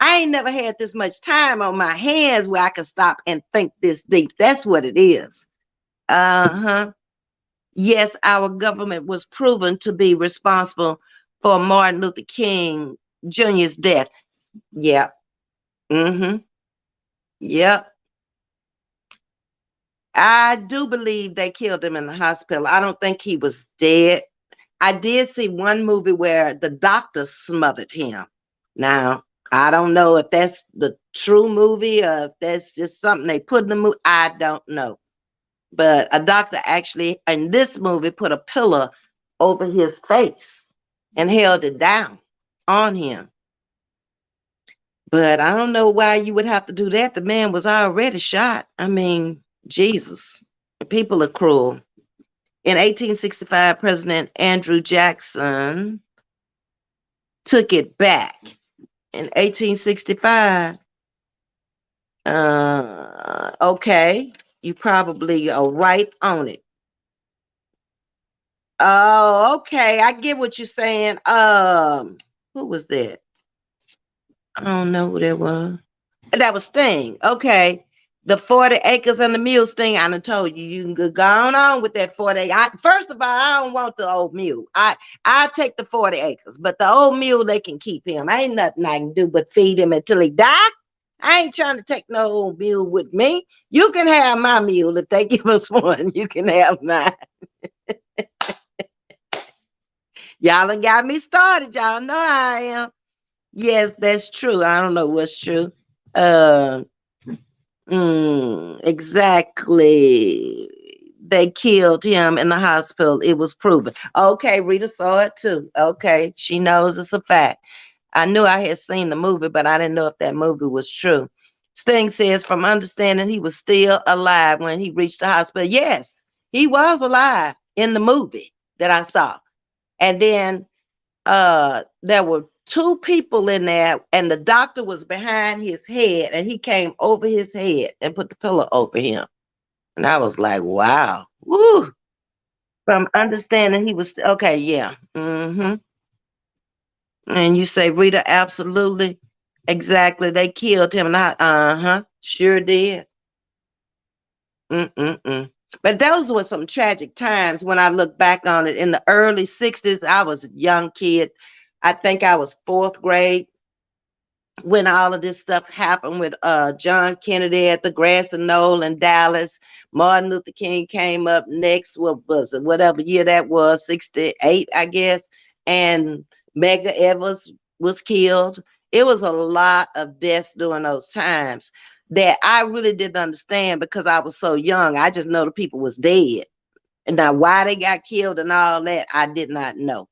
I ain't never had this much time on my hands where I can stop and think this deep. That's what it is. Uh-huh. Yes, our government was proven to be responsible for Martin Luther King Jr.'s death. Yep. Mm-hmm. Yep. I do believe they killed him in the hospital. I don't think he was dead. I did see one movie where the doctor smothered him. Now, I don't know if that's the true movie or if that's just something they put in the movie. I don't know. But a doctor actually, in this movie, put a pillow over his face and held it down on him. But I don't know why you would have to do that. The man was already shot. I mean, Jesus, people are cruel. In 1865, President Andrew Jackson took it back. In 1865, okay, you probably are right on it. Oh, okay, I get what you're saying. Who was that? I don't know who that was. That was Sting. Okay. The 40 acres and the mule. Sting, I done told you, you can go on with that 40. First of all, I don't want the old mule. I take the 40 acres, but the old mule, they can keep him. Ain't nothing I can do but feed him until he die. I ain't trying to take no old mule with me. You can have my mule if they give us one. You can have mine. Y'all done got me started. Y'all know how I am. Yes, that's true. I don't know what's true. Exactly. They killed him in the hospital. It was proven. Okay, Rita saw it too. Okay, she knows it's a fact. I knew I had seen the movie, but I didn't know if that movie was true. Sting says, from understanding, he was still alive when he reached the hospital. Yes, he was alive in the movie that I saw. And then there were 2 people in there, and the doctor was behind his head, and he came over his head and put the pillow over him. And I was like, wow. Woo. From understanding he was okay, yeah. And you say Rita, absolutely, exactly. They killed him, and I sure did. Mm-mm-mm. But those were some tragic times when I look back on it. In the early 60s, I was a young kid. I think I was fourth grade when all of this stuff happened with John Kennedy at the grass and knoll in Dallas. Martin Luther King came up next. What was it? Whatever year that was, 68, I guess. And Medgar Evers was killed. It was a lot of deaths during those times that I really didn't understand because I was so young. I just know the people was dead. And now why they got killed and all that, I did not know.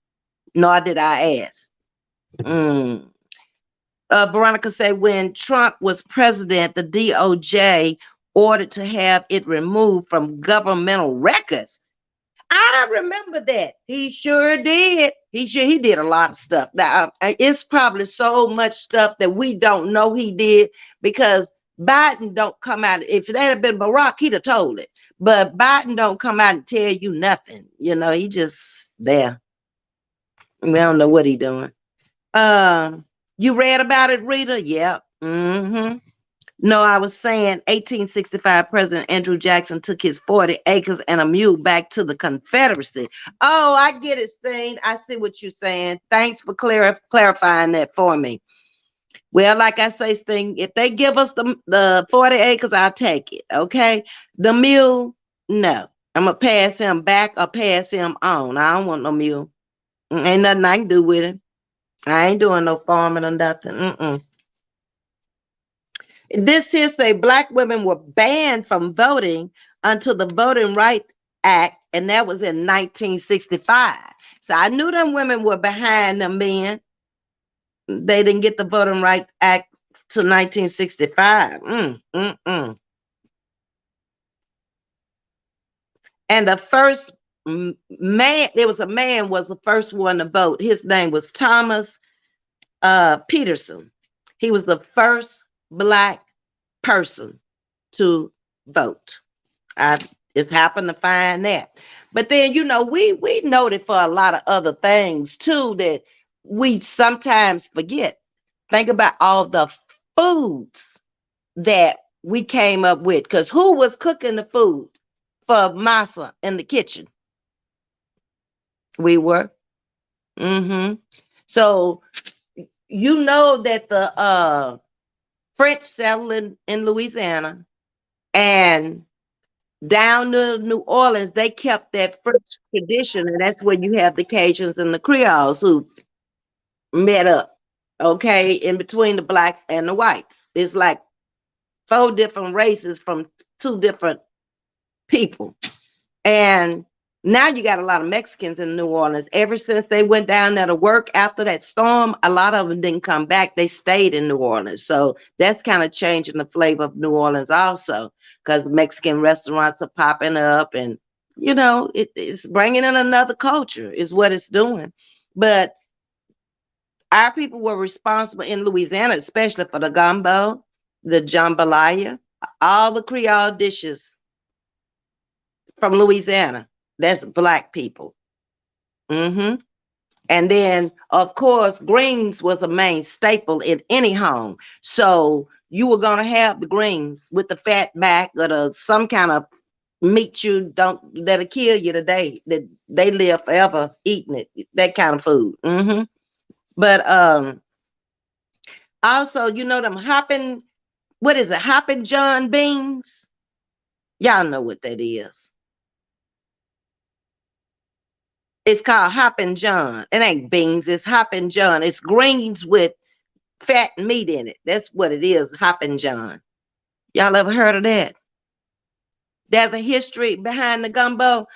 Nor did I ask. Mm. Veronica said when Trump was president, the DOJ ordered to have it removed from governmental records. I remember that. He sure did. He did a lot of stuff. Now, it's probably so much stuff that we don't know he did because Biden don't come out. If that had been Barack, he'd have told it. But Biden don't come out and tell you nothing. You know, he just there. We don't know what he doing. Uh, you read about it, Rita? Yeah. Mm-hmm. No, I was saying 1865 President Andrew Jackson took his 40 acres and a mule back to the Confederacy. Oh, I get it, Steen. I see what you're saying. Thanks for clarifying that for me. Well, like I say, Sting, if they give us the 40 acres, I'll take it. Okay. The mule, no. I'm gonna pass him back or pass him on. I don't want no mule. Ain't nothing I can do with him. I ain't doing no farming or nothing. This here say black women were banned from voting until the Voting Rights Act, and that was in 1965. So I knew them women were behind them men. They didn't get the Voting Rights Act to 1965. And the first man, there was a man was the first one to vote. His name was Thomas Peterson. He was the first black person to vote. I just happened to find that. But then, you know, we noted for a lot of other things too that we sometimes forget. Think about all the foods that we came up with. Because who was cooking the food for masa in the kitchen? We were. Mm-hmm. So you know that the French settled in Louisiana and down to New Orleans, they kept that French tradition, and that's where you have the Cajuns and the Creoles who met up, okay, in between the blacks and the whites. It's like four different races from two different people. And now you got a lot of Mexicans in New Orleans. Ever since they went down there to work after that storm, a lot of them didn't come back. They stayed in New Orleans. So that's kind of changing the flavor of New Orleans also, because Mexican restaurants are popping up and, you know, it's bringing in another culture is what it's doing. But our people were responsible in Louisiana, especially for the gumbo, the jambalaya, all the Creole dishes from Louisiana. That's black people. Hmm. And then, of course, greens was a main staple in any home. So you were gonna have the greens with the fat back or some kind of meat you don't that'll kill you today. That they live forever eating it. That kind of food. But also, you know them hopping. What is it? Hopping John beans. Y'all know what that is. It's called Hoppin' John. It ain't beans, it's Hoppin' John. It's greens with fat meat in it. That's what it is, Hoppin' John. Y'all ever heard of that? There's a history behind the gumbo.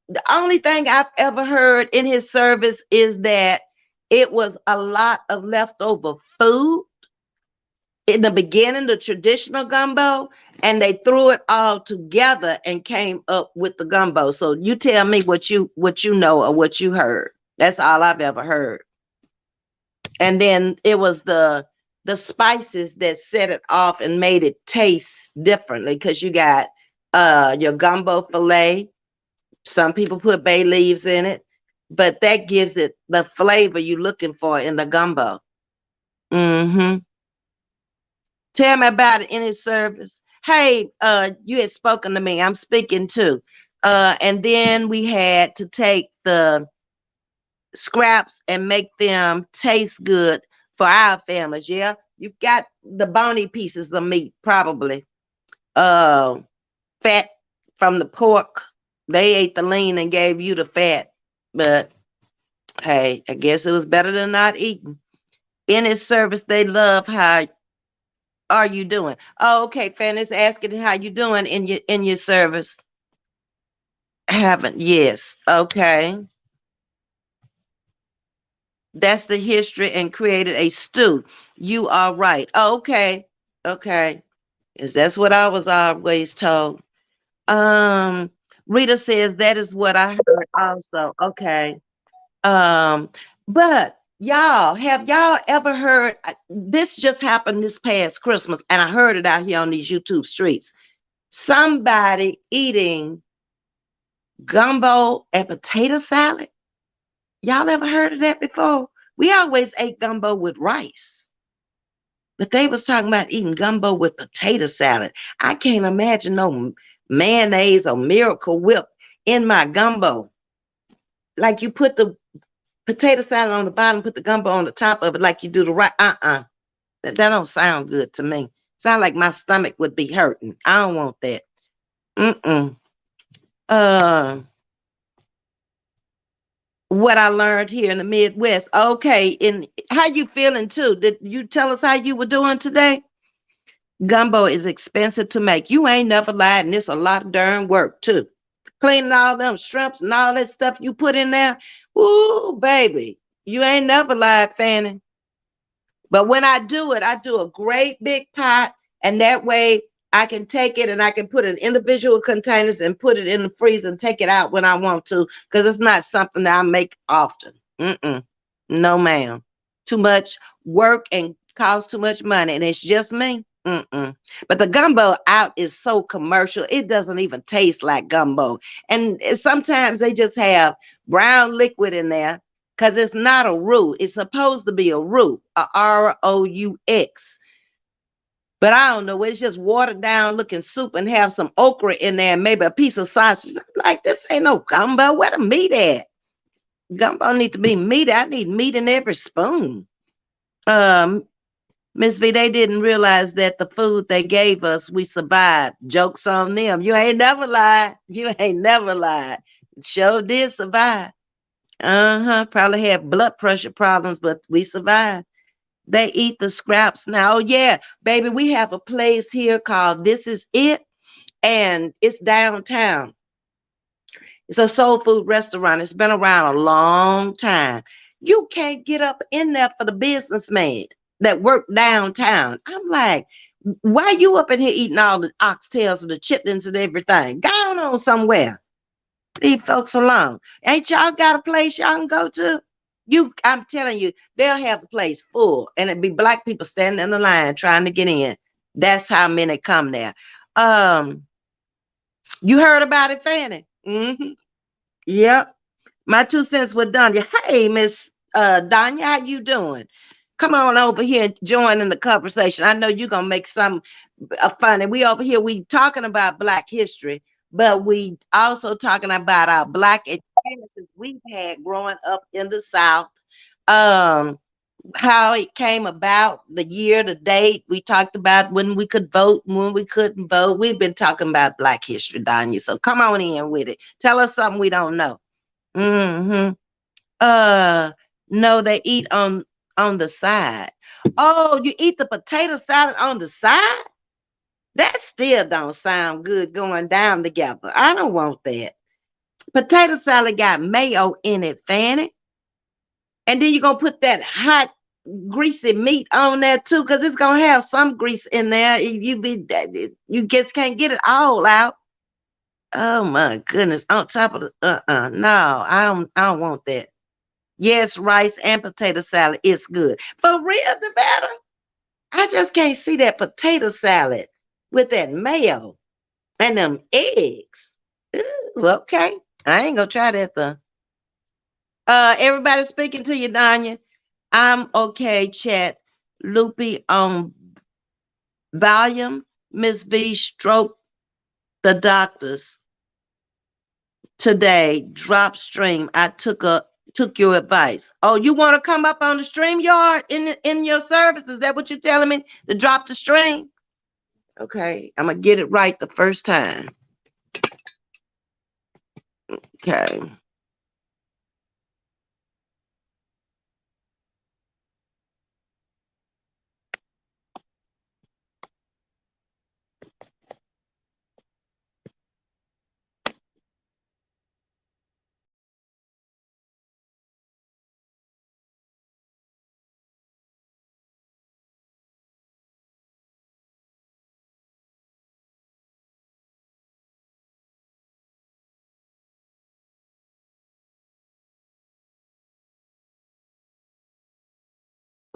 The only thing I've ever heard in his service is that it was a lot of leftover food in the beginning, the traditional gumbo, and they threw it all together and came up with the gumbo. So you tell me what you know or what you heard. That's all I've ever heard. And then it was the spices that set it off and made it taste differently because you got your gumbo filet, Some people put bay leaves in it, but that gives it the flavor you're looking for in the gumbo. Mm-hmm. Tell me about it in his service. Hey, you had spoken to me. I'm speaking too. And then we had to take the scraps and make them taste good for our families. Yeah, you got the bony pieces of meat, probably. Uh, Fat from the pork. They ate the lean and gave you the fat. But hey, I guess it was better than not eating. In his service, they love how are you doing? Oh, okay, Fanny's asking how you doing in your service. Haven't, yes. Okay. That's the history and created a stew. You are right. Oh, okay. Okay. Is that's what I was always told. Um, Rita says that is what I heard also. Okay. Um, but y'all, have y'all ever heard this just happened this past Christmas, and I heard it out here on these YouTube streets. Somebody eating gumbo and potato salad. Y'all ever heard of that before? We always ate gumbo with rice, but they was talking about eating gumbo with potato salad. I can't imagine no mayonnaise or Miracle Whip in my gumbo. Like you put the potato salad on the bottom, put the gumbo on the top of it, like you do the right. That don't sound good to me. Sound like my stomach would be hurting. I don't want that. Mm-mm. Uh, what I learned here in the Midwest. Okay, and how you feeling too? Did you tell us how you were doing today? Gumbo is expensive to make. You ain't never lied, and it's a lot of darn work too. Cleaning all them shrimps and all that stuff you put in there. Ooh, baby, you ain't never lied, Fanny. But when I do it, I do a great big pot, and that way I can take it and I can put it in individual containers and put it in the freezer and take it out when I want to, because it's not something that I make often. Mm-mm. No, ma'am. Too much work and costs too much money, and it's just me. Mm-mm. But the gumbo out is so commercial; it doesn't even taste like gumbo. And sometimes they just have brown liquid in there because it's not a roux. It's supposed to be a roux, a ROUX. But I don't know. It's just watered down looking soup and have some okra in there and maybe a piece of sausage. I'm like, this ain't no gumbo. Where the meat at? Gumbo need to be meat. I need meat in every spoon. Um, Ms.V, they didn't realize that the food they gave us, we survived. Jokes on them. You ain't never lied. You ain't never lied. Sure did survive. Uh-huh. Probably had blood pressure problems, but we survived. They eat the scraps now. Oh, yeah, baby, we have a place here called This Is It, and it's downtown. It's a soul food restaurant. It's been around a long time. You can't get up in there for the businessman that work downtown. I'm like, why you up in here eating all the oxtails and the chitlins and everything? Go on somewhere. Leave folks alone. Ain't y'all got a place y'all can go to? I'm telling you, they'll have the place full, and it'd be black people standing in the line trying to get in. That's how many come there. Um, you heard about it, Fanny? Mm-hmm. Yep. My 2 cents were done. Hey, Miss Danya, how you doing? Come on over here and join in the conversation. I know you're gonna make some funny. We over here, we talking about Black history, but we also talking about our Black experiences we've had growing up in the South. Um, how it came about, the year, the date. We talked about when we could vote, when we couldn't vote. We've been talking about Black history, Danya. So come on in with it. Tell us something we don't know. Mm-hmm. Uh, no, they eat on the side. Oh, you eat the potato salad on the side? That still don't sound good going down together. I don't want that. Potato salad got mayo in it, Fanny. And then you're gonna put that hot, greasy meat on there too, because it's gonna have some grease in there. You just can't get it all out. Oh my goodness. On top of the no, I don't want that. Yes, rice and potato salad is good. For real, the better. I just can't see that potato salad with that mayo and them eggs. Ooh, okay. I ain't gonna try that though. Everybody speaking to you, Danya. I'm okay, chat. Loopy on volume. Ms. V stroke the doctors today. Drop stream. I took your advice. Oh, you want to come up on the stream yard in your service? Is that what you're telling me? To drop the stream? Okay, I'm gonna get it right the first time. Okay.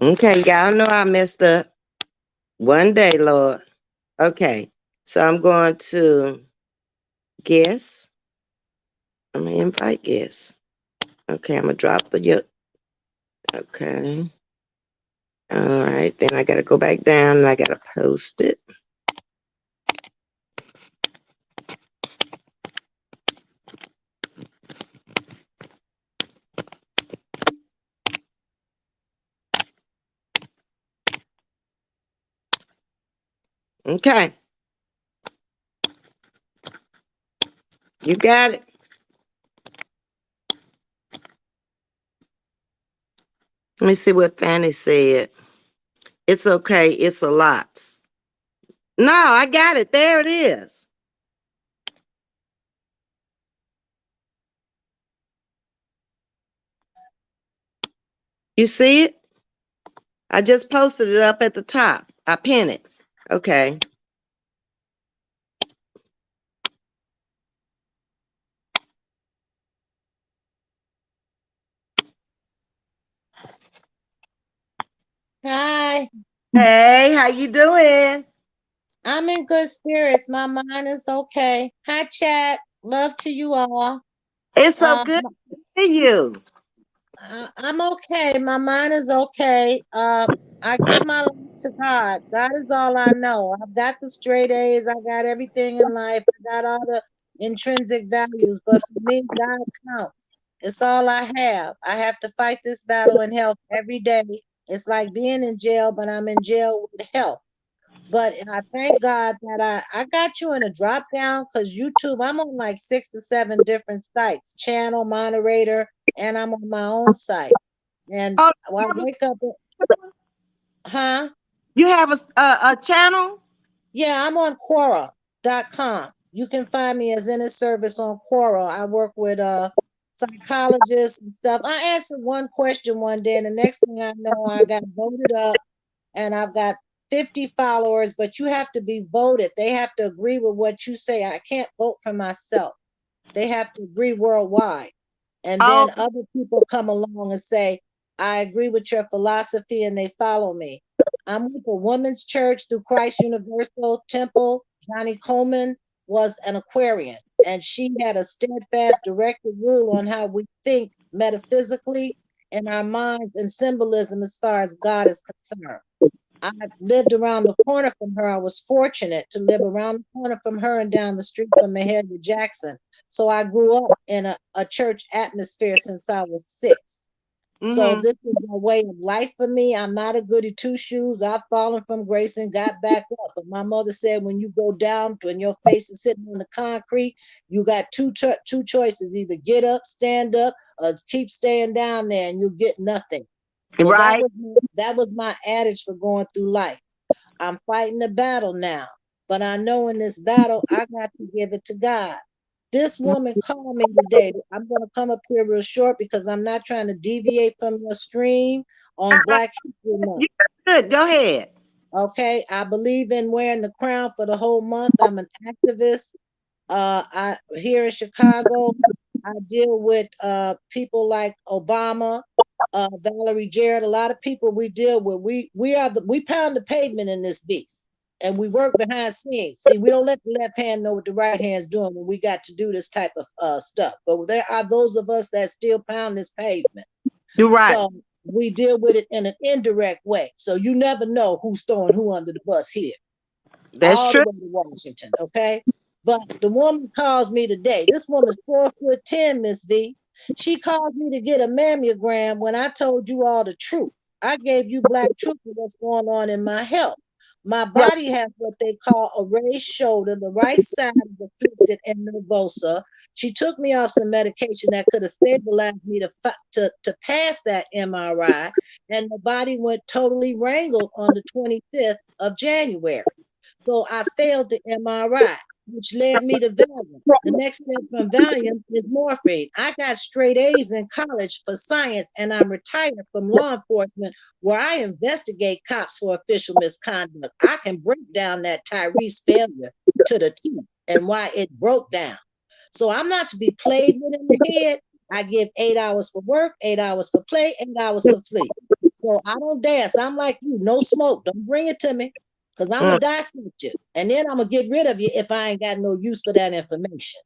Okay, y'all know I messed up one day, Lord. Okay, so I'm going to guess. I'm gonna invite guess. Okay, I'm gonna drop the yep. Okay. All right, then I gotta go back down and I gotta post it. Okay, you got it. Let me see what Fanny said. It's okay. It's a lot. No, I got it. There it is. You see it? I just posted it up at the top. I pinned it. Okay. Hi, Hey, how you doing? I'm in good spirits. My mind is okay. Hi, chat. Love to you all. It's so Uh, good to see you. I'm okay. My mind is okay. I give my life to God. God is all I know. I've got the straight A's. I got everything in life. I got all the intrinsic values. But for me, God counts. It's all I have. I have to fight this battle in health every day. It's like being in jail, but I'm in jail with health. But I thank God that I got you in a drop down because YouTube, I'm on like 6 or 7 different sites, channel, moderator, and I'm on my own site. And Oh, I wake up, huh? you have a channel? Yeah, I'm on Quora.com. You can find me as in a service on Quora. I work with psychologists and stuff. I answered one question one day, and the next thing I know, I got voted up and I've got 50 followers, but you have to be voted. They have to agree with what you say. I can't vote for myself. They have to agree worldwide. And Oh, then other people come along and say, I agree with your philosophy, and they follow me. I'm with a women's church through Christ Universal Temple. Johnny Coleman was an Aquarian, and she had a steadfast, directed rule on how we think metaphysically in our minds and symbolism as far as God is concerned. I lived around the corner from her. I was fortunate to live around the corner from her and down the street from Mahalia Jackson. So I grew up in a church atmosphere since I was 6. So mm-hmm. this is a way of life for me. I'm not a goody two shoes. I've fallen from grace and got back up. But my mother said when you go down, when your face is sitting on the concrete, you got two choices: either get up, stand up, or keep staying down there, and you'll get nothing. So Right. that was my adage for going through life. I'm fighting the battle now, but I know in this battle I got to give it to God. This woman called me today. I'm going to come up here real short because I'm not trying to deviate from your stream on Uh-uh, Black History Month. you good. Go ahead. Okay, I believe in wearing the crown for the whole month. I'm an activist. I here in Chicago, I deal with people like Obama, Valerie Jarrett, a lot of people we deal with. We pound the pavement in this beast. and we work behind scenes. See, we don't let the left hand know what the right hand's doing when we got to do this type of stuff. But there are those of us that still pound this pavement. You're right. So we deal with it in an indirect way. So you never know who's throwing who under the bus here, That's all the true. way to Washington. Okay. But the woman calls me today. This woman's 4'10", Ms.V. She calls me to get a mammogram when I told you all the truth. I gave you black truth of what's going on in my health. My Right. body has what they call a raised shoulder. The right side is afflicted and nervosa. She took me off some medication that could have stabilized me to pass that MRI, and the body went totally wrangled on the 25th of January. So I failed the MRI, which led me to Valium. The next step from Valium is morphine. I got straight A's in college for science, and I'm retired from law enforcement where I investigate cops for official misconduct. I can break down that Tyrese failure to the T and why it broke down. So I'm not to be played with in the head. I give 8 hours for work, 8 hours for play, 8 hours for sleep. So I don't dance. I'm like you, no smoke. Don't bring it to me because I'm Mm, going to dissect you. And then I'm going to get rid of you if I ain't got no use for that information.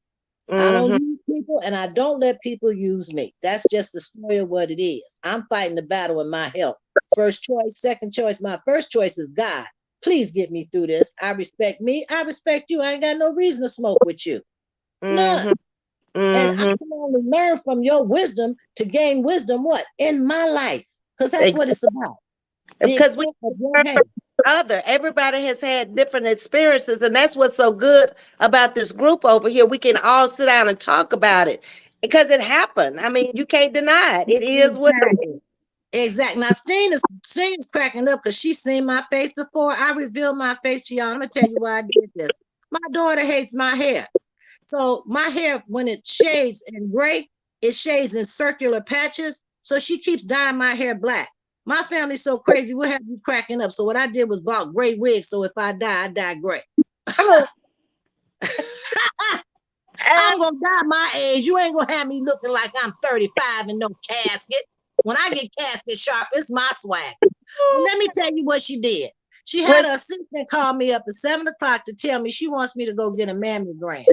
I don't mm-hmm. use people and I don't let people use me. That's just the story of what it is. I'm fighting the battle in my health. First choice, second choice. My first choice is God. Please get me through this. I respect me. I respect you. I ain't got no reason to smoke with you. None. Mm-hmm. And I Mm-hmm. can only learn from your wisdom to gain wisdom what? In my life. Because that's what it's about. The Because we extent of your learn from hand. each other. Everybody has had different experiences, and that's what's so good about this group over here. We can all sit down and talk about it because it happened. I mean, you can't deny it. It is what it is. Exactly. Exactly. Now Steen is cracking up because she's seen my face before. I revealed my face to y'all. I'm gonna tell you why I did this. My daughter hates my hair. So my hair, when it shades in gray, it shades in circular patches. So she keeps dyeing my hair black. My family's so crazy, we'll have you cracking up. So what I did was bought gray wigs. So if I die gray. Oh, I'm eh, gonna die my age. You ain't gonna have me looking like I'm 35 and no casket. When I get casket sharp, it's my swag. But let me tell you what she did. She had what? her assistant call me up at 7 o'clock to tell me she wants me to go get a mammogram.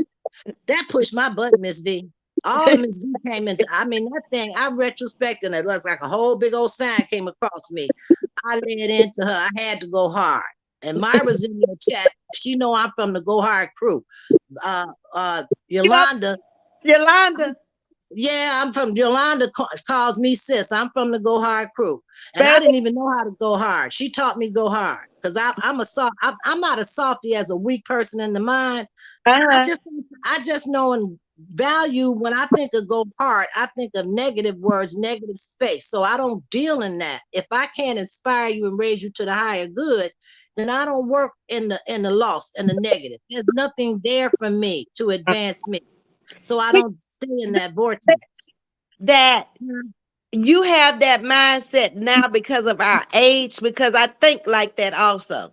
That pushed my button, Miss V. All of Miss V came into, I mean, that thing, I retrospected it. It was like a whole big old sign came across me. I led into her. I had to go hard. And Myra's in your chat. She know I'm from the Go Hard crew. You know, Yolanda, Yolanda, yeah, I'm from Yolanda calls me sis. I'm from the Go Hard crew. And I baby. didn't even know how to go hard. She taught me go hard. Because I'm a soft, I'm not a softy as a weak person in the mind. I Uh-huh. just I just know and value when I think of go hard, I think of negative words, negative space. So I don't deal in that. If I can't inspire you and raise you to the higher good, then I don't work in the loss and the negative. There's nothing there for me to advance me. So I We don't stay in that vortex. that Mhm. you have that mindset now because of our age, because I think like that also.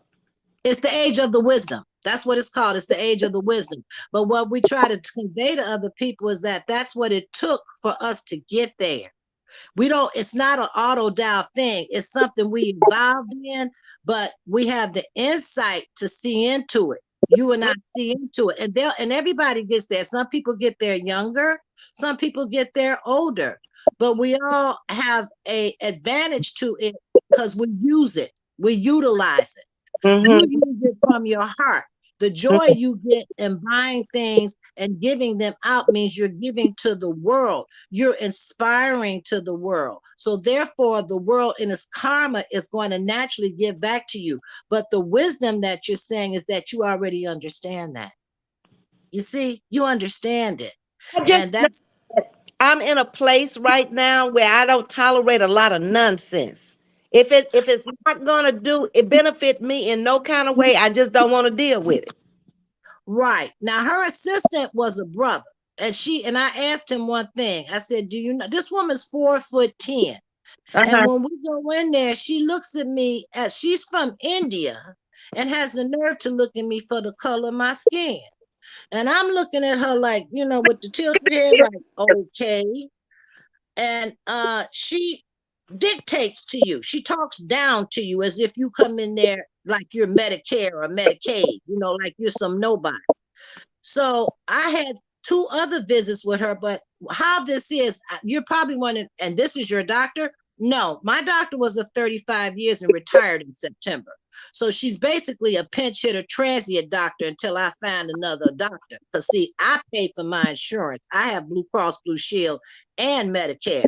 It's the age of the wisdom. That's what it's called. It's the age of the wisdom. But what we try to convey to other people is that that's what it took for us to get there. We don't, it's not an auto dial thing. It's something we evolved in, but we have the insight to see into it. You and I see into it. And everybody gets there. Some people get there younger, some people get there older, but we all have a advantage to it because we use it, we utilize it. You Mm-hmm. use it from your heart. The joy you get in buying things and giving them out means you're giving to the world. You're inspiring to the world. So therefore, the world in its karma is going to naturally give back to you. But the wisdom that you're saying is that you already understand that. You see, you understand it. I just And that's I'm in a place right now where I don't tolerate a lot of nonsense. If it's not gonna do it benefit me in no kind of way, I just don't want to deal with it. right. Now, her assistant was a brother. And I asked him one thing. I said, do you know this woman's 4'10"? And Uh-huh. when we go in there, she looks at me as she's from India and has the nerve to look at me for the color of my skin. And I'm looking at her like, with the tilted head, like, okay. And she dictates to you. She talks down to you as if you come in there. like you're Medicare or Medicaid, like you're some nobody. So I had two other visits with her, but how this is, you're probably wondering, and this is your doctor? No, my doctor was a 35 years and retired in September. So she's basically a pinch hitter transient doctor until I find another doctor. Because see, I pay for my insurance. I have Blue Cross Blue Shield and Medicare.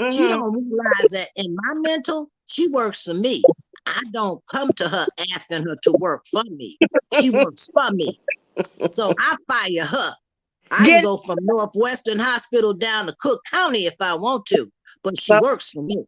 She Mm-hmm. don't realize that in my mental, she works for me. I don't come to her asking her to work for me. She works for me. So I fire her. I can Get go from Northwestern Hospital down to Cook County if I want to, but she so works for me.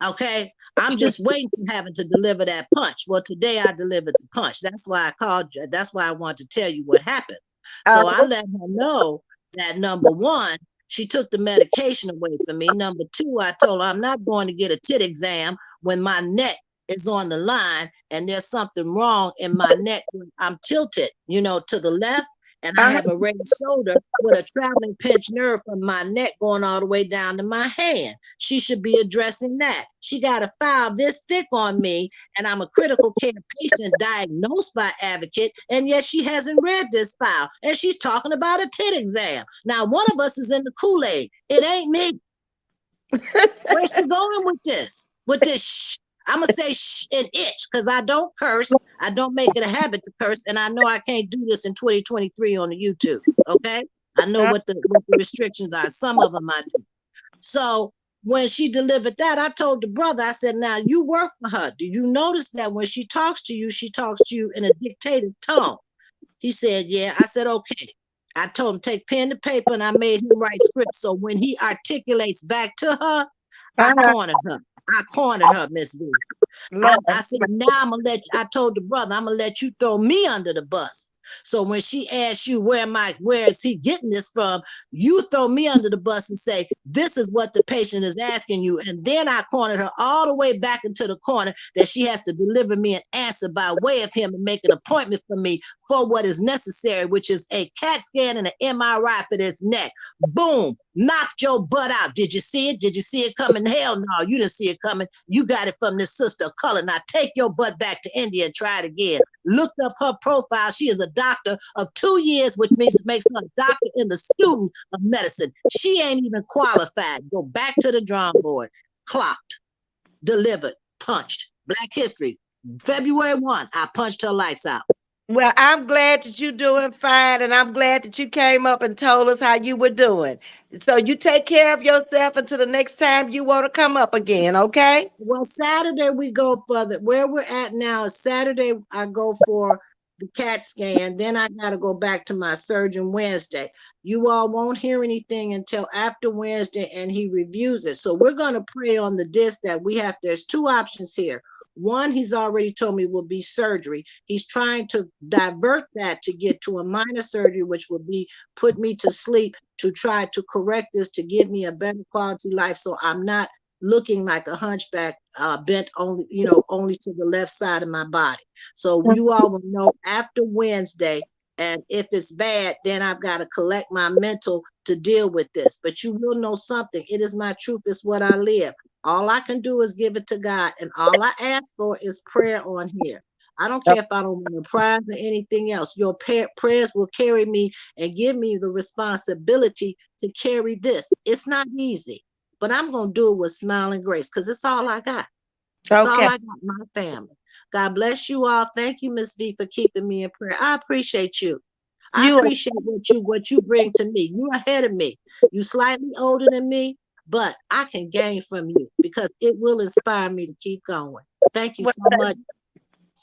Okay. I'm just waiting for having to deliver that punch. Well, today I delivered the punch. That's why I called you. That's why I wanted to tell you what happened. So I let her know that number one, she took the medication away from me. Number two, I told her I'm not going to get a tit exam when my neck is on the line and there's something wrong in my neck when I'm tilted, to the left, and I uh-huh. have a raised shoulder with a traveling pinched nerve from my neck going all the way down to my hand. She should be addressing that. She got a file this thick on me, and I'm a critical care patient diagnosed by Advocate, and yet she hasn't read this file, and she's talking about a tit exam. Now, one of us is in the Kool-Aid. It ain't me. Where's she going with this? With this I'm gonna say shh and itch because I don't curse. I don't make it a habit to curse, and I know I can't do this in 2023 on the YouTube. Okay, I know what the restrictions are. Some of them I do. So when she delivered that, I told the brother, I said, "Now you work for her. Do you notice that when she talks to you in a dictative tone?" He said, "Yeah." I said, "Okay." I told him take pen to paper, and I made him write script. So when he articulates back to her, I Uh-huh. cornered her. I cornered her, Ms.V. I, Lord. I said, now I'm gonna I told the brother, I'm gonna let you throw me under the bus. So when she asks you where is he getting this from, you throw me under the bus and say, this is what the patient is asking you. And then I cornered her all the way back into the corner that she has to deliver me an answer by way of him and make an appointment for me for what is necessary, which is a CAT scan and an MRI for this neck. Boom, knocked your butt out. Did you see it? Did you see it coming? Hell no, you didn't see it coming. You got it from this sister of color. Now take your butt back to India and try it again. Looked up her profile. She is a doctor of 2 years, which makes her a doctor in the student of medicine. She ain't even qualified. Go back to the drawing board. Clocked, delivered, punched. Black History. February 1, I punched her lights out. Well, I'm glad that you're doing fine, and I'm glad that you came up and told us how you were doing. So you take care of yourself until the next time you want to come up again, okay? Well, Saturday we go for where we're at now is Saturday. I go for the CAT scan. Then I got to go back to my surgeon Wednesday. You all won't hear anything until after Wednesday and he reviews it. So we're going to pray on the disc that we have. There's two options here. One, he's already told me will be surgery. He's trying to divert that to get to a minor surgery, which will be put me to sleep to try to correct this to give me a better quality life. So I'm not looking like a hunchback, bent only, only to the left side of my body. So you all will know after Wednesday. And if it's bad, then I've got to collect my mental to deal with this. But you will know something. It is my truth. It's what I live. All I can do is give it to God. And all I ask for is prayer on here. I don't care if I don't win a prize or anything else. Your prayers will carry me and give me the responsibility to carry this. It's not easy, but I'm going to do it with smiling grace because it's all I got. It's all Okay. I got, my family. God bless you all. Thank you, Ms. V, for keeping me in prayer. I appreciate you. I You are appreciate what you bring to me. You're ahead of me. You slightly older than me, but I can gain from you because it will inspire me to keep going. Thank you well, so much.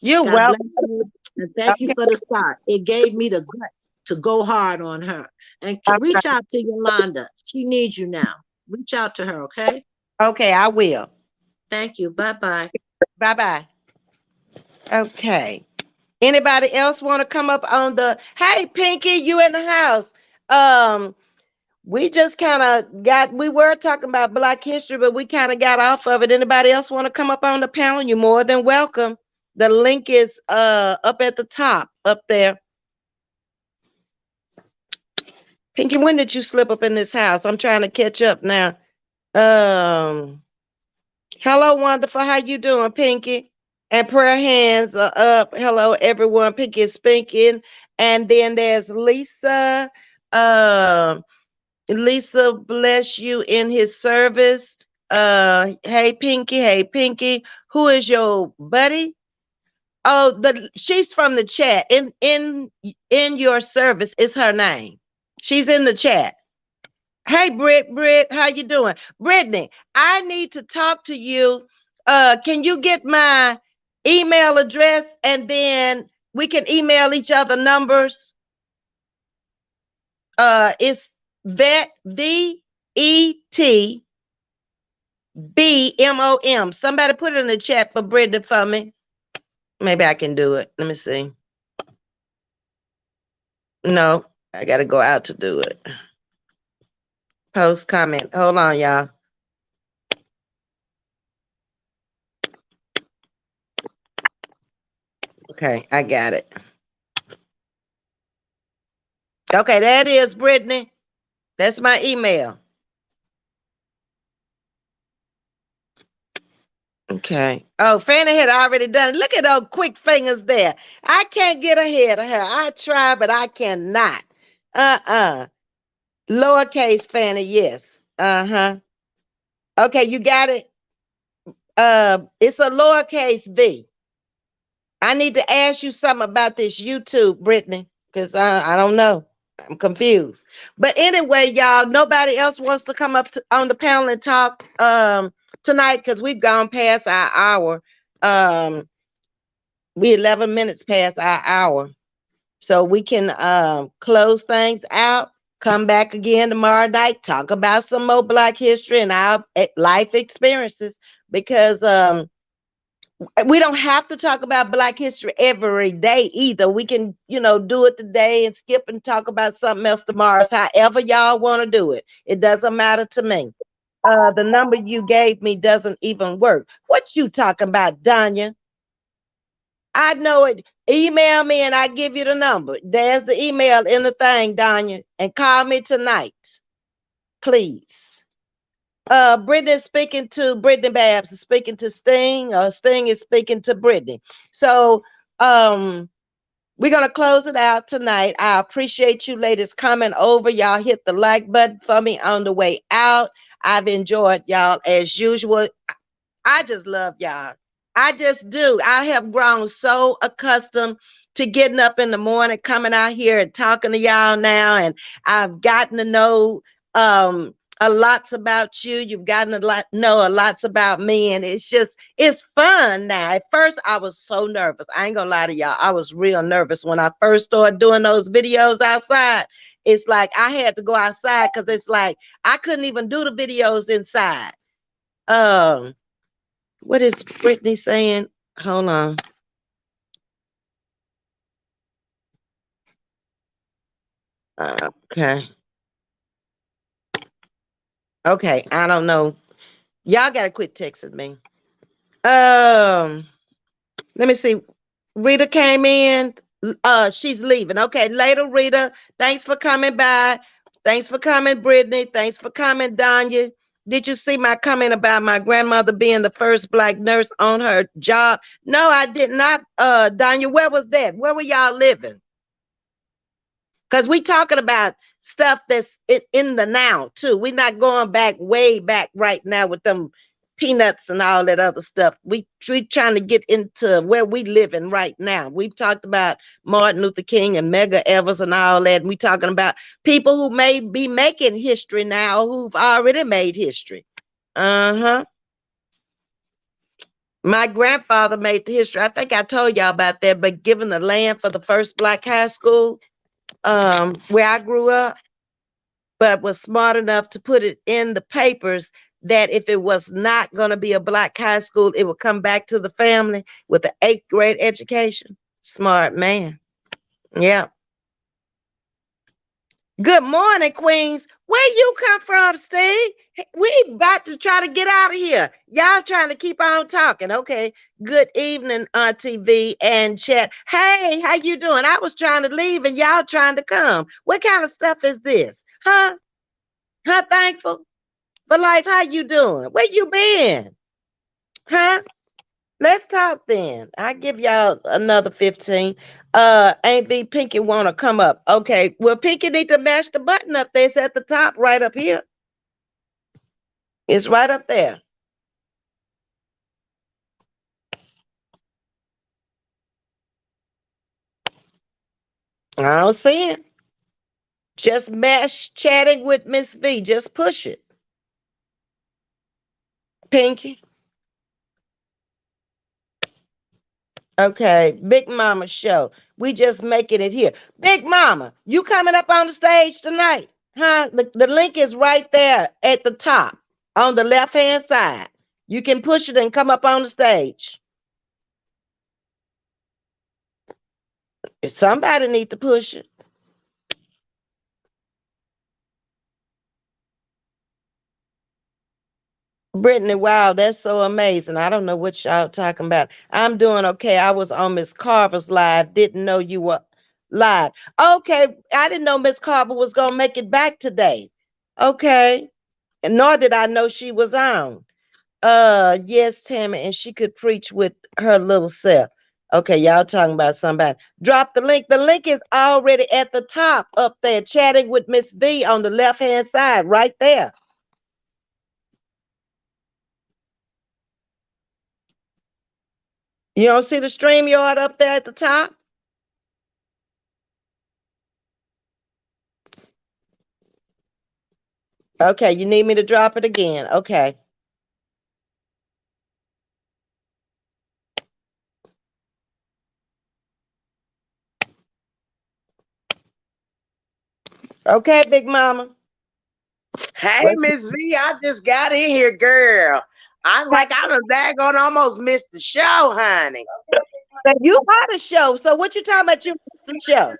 you're God welcome. bless you. And thank you for the start. It gave me the guts to go hard on her. And reach out to Yolanda. She needs you now. Reach out to her, okay? Okay, I will. Thank you. Bye-bye. Bye bye. Okay. Anybody else want to come up on the hey Pinky, you in the house? Um, we just kind of we were talking about Black history, but we kind of got off of it. Anybody else want to come up on the panel? You're more than welcome. The link is up at the top up there. Pinky, when did you slip up in this house? I'm trying to catch up now. Um, hello, wonderful. How you doing, Pinky? And prayer hands are up. Hello, everyone. Pinky is spinking. And then there's Lisa. Um, Lisa, bless you in his service. Hey Pinky, hey Pinky. Who is your buddy? Oh, she's from the chat. In your service is her name. She's in the chat. Hey Britt, how you doing? Brittany, I need to talk to you. Can you get my email address and then we can email each other numbers? It's VETBMOM. Somebody put it in the chat for Brittany for me. Maybe I can do it. Let me see. No, I gotta go out to do it. Post comment. Hold on, y'all. Okay, I got it. Okay, there it is, Brittany. That's my email. Okay. Oh, Fanny had already done it. Look at those quick fingers there. I can't get ahead of her. I try, but I cannot. Uh-uh. Lowercase Fanny, yes. Uh-huh. Okay, you got it. It's a lowercase V. I need to ask you something about this YouTube, Brittany, because I don't know. I'm confused. But anyway, y'all, nobody else wants to come up on the panel and talk tonight because we've gone past our hour. We 11 minutes past our hour. So we can close things out, come back again tomorrow night, talk about some more Black history and our life experiences because we don't have to talk about Black history every day either. We can, do it today and skip and talk about something else tomorrow. It's however y'all want to do it. It doesn't matter to me. The number you gave me doesn't even work. What you talking about, Danya? I know it. Email me and I give you the number. There's the email in the thing, Danya. And call me tonight, please. Brittany is speaking to Brittany Babs is speaking to Sting, or Sting is speaking to Brittany. So we're gonna close it out tonight. I appreciate you ladies coming over. Y'all hit the like button for me on the way out. I've enjoyed y'all as usual. I just love y'all. I just do. I have grown so accustomed to getting up in the morning, coming out here and talking to y'all now. And I've gotten to know a lots about you. You've gotten to know a lots about me. And it's fun now. At first, I was so nervous. I ain't gonna lie to y'all. I was real nervous when I first started doing those videos outside. It's like I had to go outside because it's like I couldn't even do the videos inside. Um, what is Brittany saying? Hold on. Okay. Okay. I don't know. Y'all gotta quit texting me. Um, Let me see. Rita came in. She's leaving. Okay, later, Rita. Thanks for coming by. Thanks for coming, Brittany. Thanks for coming, Danya. Did you see my comment about my grandmother being the first Black nurse on her job? No, I did not. Danya, where was that? Where were y'all living? Because we talking about stuff that's in the now too. We're not going back way back right now with them peanuts and all that other stuff. We trying to get into where we living right now. We've talked about Martin Luther King and Medgar Evers and all that. And we talking about people who may be making history now, who've already made history. Uh-huh. My grandfather made the history. I think I told y'all about that, but given the land for the first Black high school, where I grew up, but was smart enough to put it in the papers that if it was not going to be a Black high school, it would come back to the family with an 8th grade education. Smart man. Yeah. Good morning, Queens. Where you come from, Steve? We about to try to get out of here. Y'all trying to keep on talking. Okay. Good evening, Auntie V and chat. Hey, how you doing? I was trying to leave and y'all trying to come. What kind of stuff is this? Huh? Huh, thankful for life. How you doing? Where you been? Huh? Let's talk then. I give y'all another 15. Ain't be Pinky wanna come up. Okay. Well, Pinky need to mash the button up there. It's at the top, right up here. It's right up there. I don't see it. Just mash chatting with Miss V. Just push it. Pinky. Okay. Big Mama show. We just making it here. Big Mama, you coming up on the stage tonight? Huh? The link is right there at the top on the left hand side. You can push it and come up on the stage. If somebody need to push it. Brittany, wow, that's so amazing. I don't know what y'all talking about. I'm doing okay. I was on Miss Carver's live. Didn't know you were live. Okay, I didn't know Miss Carver was gonna make it back today. Okay. And nor did I know she was on. Yes, Tammy, and she could preach with her little self. Okay, y'all talking about somebody. Drop the link. The link is already at the top up there, chatting with Miss V on the left hand side, right there. You don't see the stream yard up there at the top? Okay, you need me to drop it again. Okay. Okay, Big Mama. Hey, What you Ms. V, I just got in here, girl. I was like, I done daggone almost missed the show, honey. say? You are the show. So what you talking about you missed the show?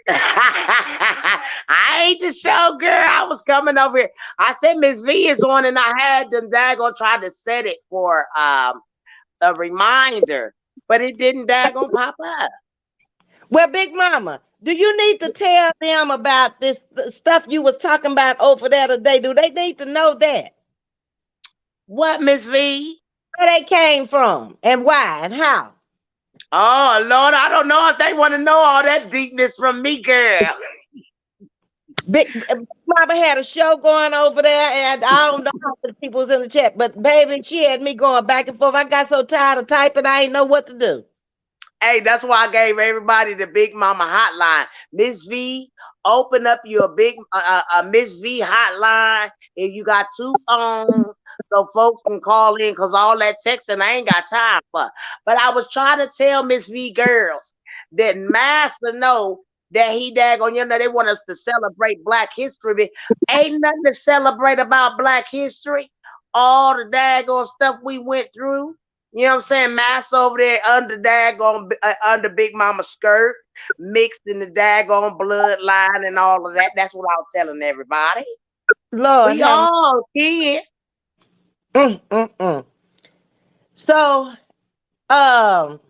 I ain't the show, girl. I was coming over here. I said Miss V is on, and I had them daggone try to set it for a reminder, but it didn't daggone pop up. Well, Big Mama, do you need to tell them about this stuff you was talking about over there today? Do they need to know that? What, Miss V? Where they came from and why and how? Oh Lord, I don't know if they want to know all that deepness from me, girl. Big Mama had a show going over there, and I don't know how many people was in the chat, but baby, she had me going back and forth. I got so tired of typing, I ain't know what to do. Hey, that's why I gave everybody the Big Mama hotline. Miss V, open up your big Miss V hotline if you got two phones so folks can call in because all that texting I ain't got time for. But I was trying to tell Miss V girls that Master know that he daggone, they want us to celebrate Black History. But ain't nothing to celebrate about Black History. All the daggone stuff we went through. You know what I'm saying? Mass over there under daggone under Big Mama skirt, mixed in the daggone bloodline and all of that. That's what I was telling everybody. Lord We have all kids. mm. So, um,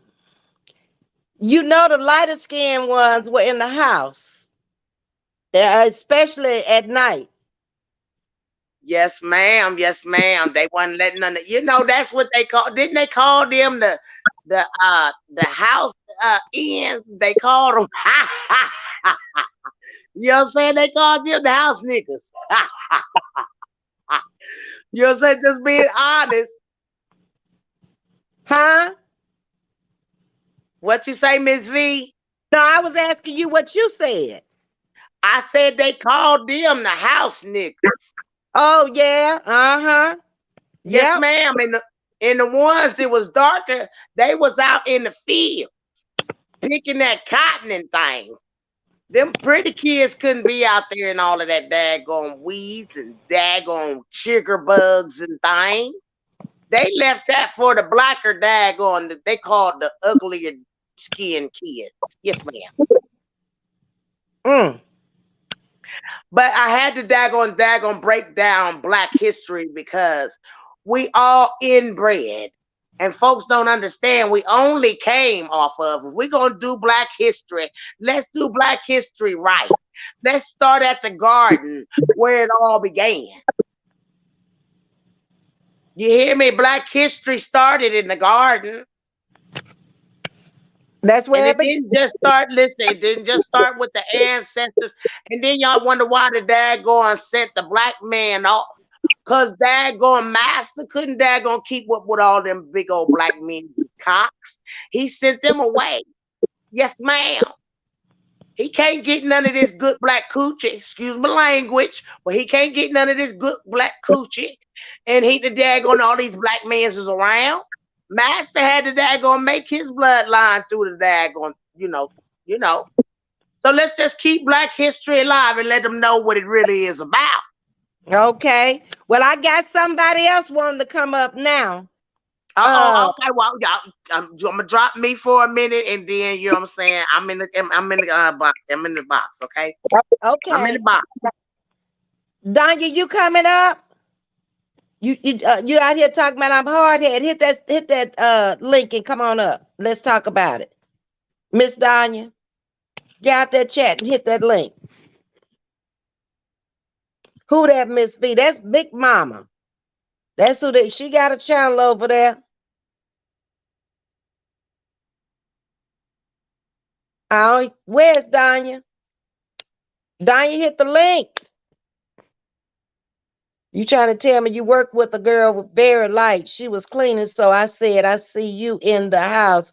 you know the lighter skinned ones were in the house, especially at night. Yes, ma'am. Yes, ma'am. They wasn't letting none of, that's what they call, didn't they call them the house ends? They called them you know what I'm saying? They called them the house niggas. You know what I'm saying? Just being honest. Huh? What you say, Miss V? No, I was asking you what you said. I said they called them the house niggas. Oh yeah, uh-huh. Yes, Yep. ma'am. And the ones that was darker, they was out in the field picking that cotton and things. Them pretty kids couldn't be out there in all of that daggone weeds and daggone sugar bugs and things. They left that for the blacker daggone that they called the uglier skinned kids. Yes, ma'am. Mm. But I had to daggone break down Black history because we all inbred. And folks don't understand we only came off of, if we're gonna do Black history, let's do Black history right. Let's start at the garden where it all began. You hear me? Black history started in the garden. That's And where it it began. didn't just start, listen, it didn't just start with the ancestors. And then y'all wonder why the daggone sent the black man off. Because daggone master couldn't daggone keep up with all them big old black men, these cocks. He sent them away. Yes, ma'am. He can't get none of this good black coochie. Excuse my language, but he can't get none of this good black coochie. And he the daggone all these black men is around. Master had to daggone make his bloodline through the daggone, you know. So let's just keep black history alive and let them know what it really is about. Okay. Well, I got somebody else wanting to come up now. Uh Uh, oh, okay. Well, y'all, I'm gonna drop me for a minute, and then you know what I'm saying. I'm in the box. I'm in the box. Okay, I'm in the okay. box. Danya, you coming up? You out here talking about I'm hard head. Hit that link and come on up. Let's talk about it. Miss Danya, get out that chat and hit that link. Who that Miss V? That's Big Mama. That's who that she got a channel over there. Oh, where's Danya? Danya, hit the link. You trying to tell me you work with a girl with very light. She was cleaning, so I said I see you in the house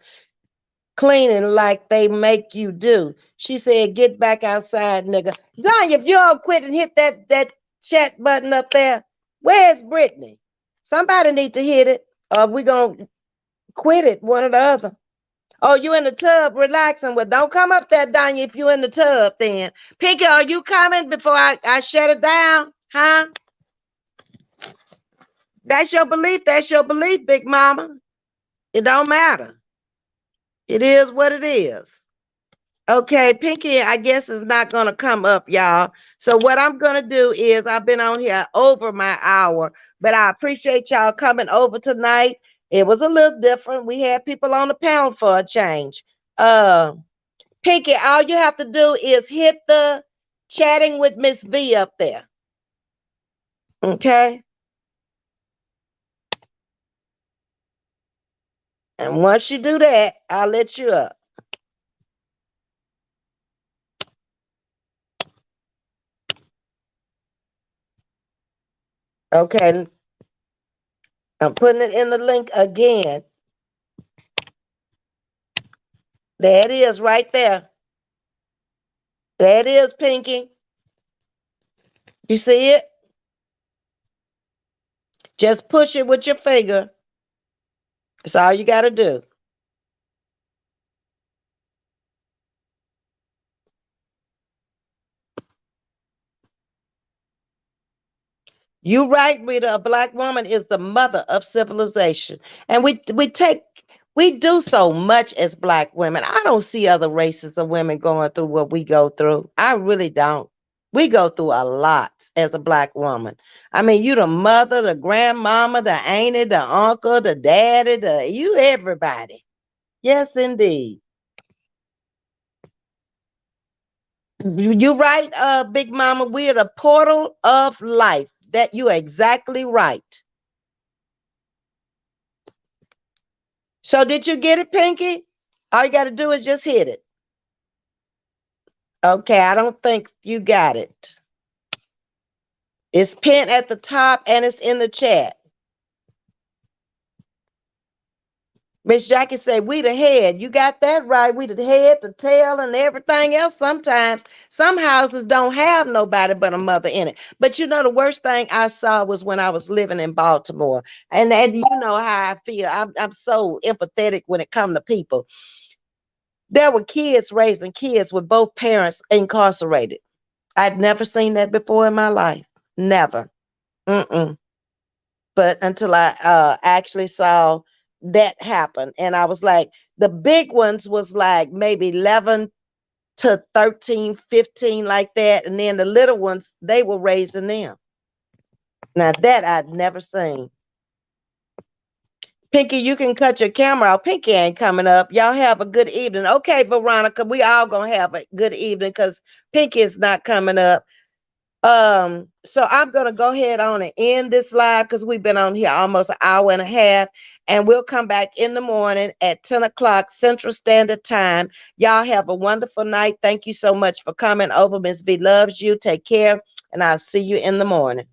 cleaning like they make you do. She said, get back outside, nigga. Danya, if you don't quit and hit that chat button up there, where's Brittany? Somebody need to hit it, or we gonna quit it, one or the other. Oh, you in the tub relaxing? Well, don't come up there, Danya, if you in the tub then. Pinky, are you coming before I shut it down? Huh? That's your belief. That's your belief, Big Mama. It don't matter. It is what it is. Okay, Pinky, I guess is not gonna come up, y'all. So what I'm gonna do is I've been on here over my hour, but I appreciate y'all coming over tonight. It was a little different. We had people on the panel for a change. Uh, Pinky, all you have to do is hit the chatting with Miss V up there. Okay. And once you do that, I'll let you up. Okay. I'm putting it in the link again. There it is right there. There it is, Pinky. You see it? Just push it with your finger. That's all you got to do. You right, Rita. A black woman is the mother of civilization, and we do so much as black women. I don't see other races of women going through what we go through. I really don't. We go through a lot as a black woman. I mean, you the mother, the grandmama, the auntie, the uncle, the daddy, you everybody. Yes, indeed. You right, Big Mama. We're the portal of life. That you are exactly right. So did you get it, Pinky? All you got to do is just hit it. Okay, I don't think you got it. It's pinned at the top and it's in the chat. Miss Jackie said, we the head. You got that right. We the head, the tail, and everything else. Sometimes some houses don't have nobody but a mother in it. But you know, the worst thing I saw was when I was living in Baltimore. And you know how I feel. I'm so empathetic when it comes to people. There were kids raising kids with both parents incarcerated. I'd never seen that before in my life. Never. Mm-mm. But until I actually saw that happen. And I was like, the big ones was like maybe 11 to 13, 15, like that. And then the little ones, they were raising them. Now that I'd never seen. Pinky, you can cut your camera off. Pinky ain't coming up. Y'all have a good evening. Okay, Veronica, we all gonna have a good evening because Pinky is not coming up. So I'm gonna go ahead on and end this live because we've been on here almost an hour and a half, and we'll come back in the morning at 10 o'clock Central Standard Time. Y'all have a wonderful night. Thank you so much for coming over. Ms. V loves you. Take care, and I'll see you in the morning.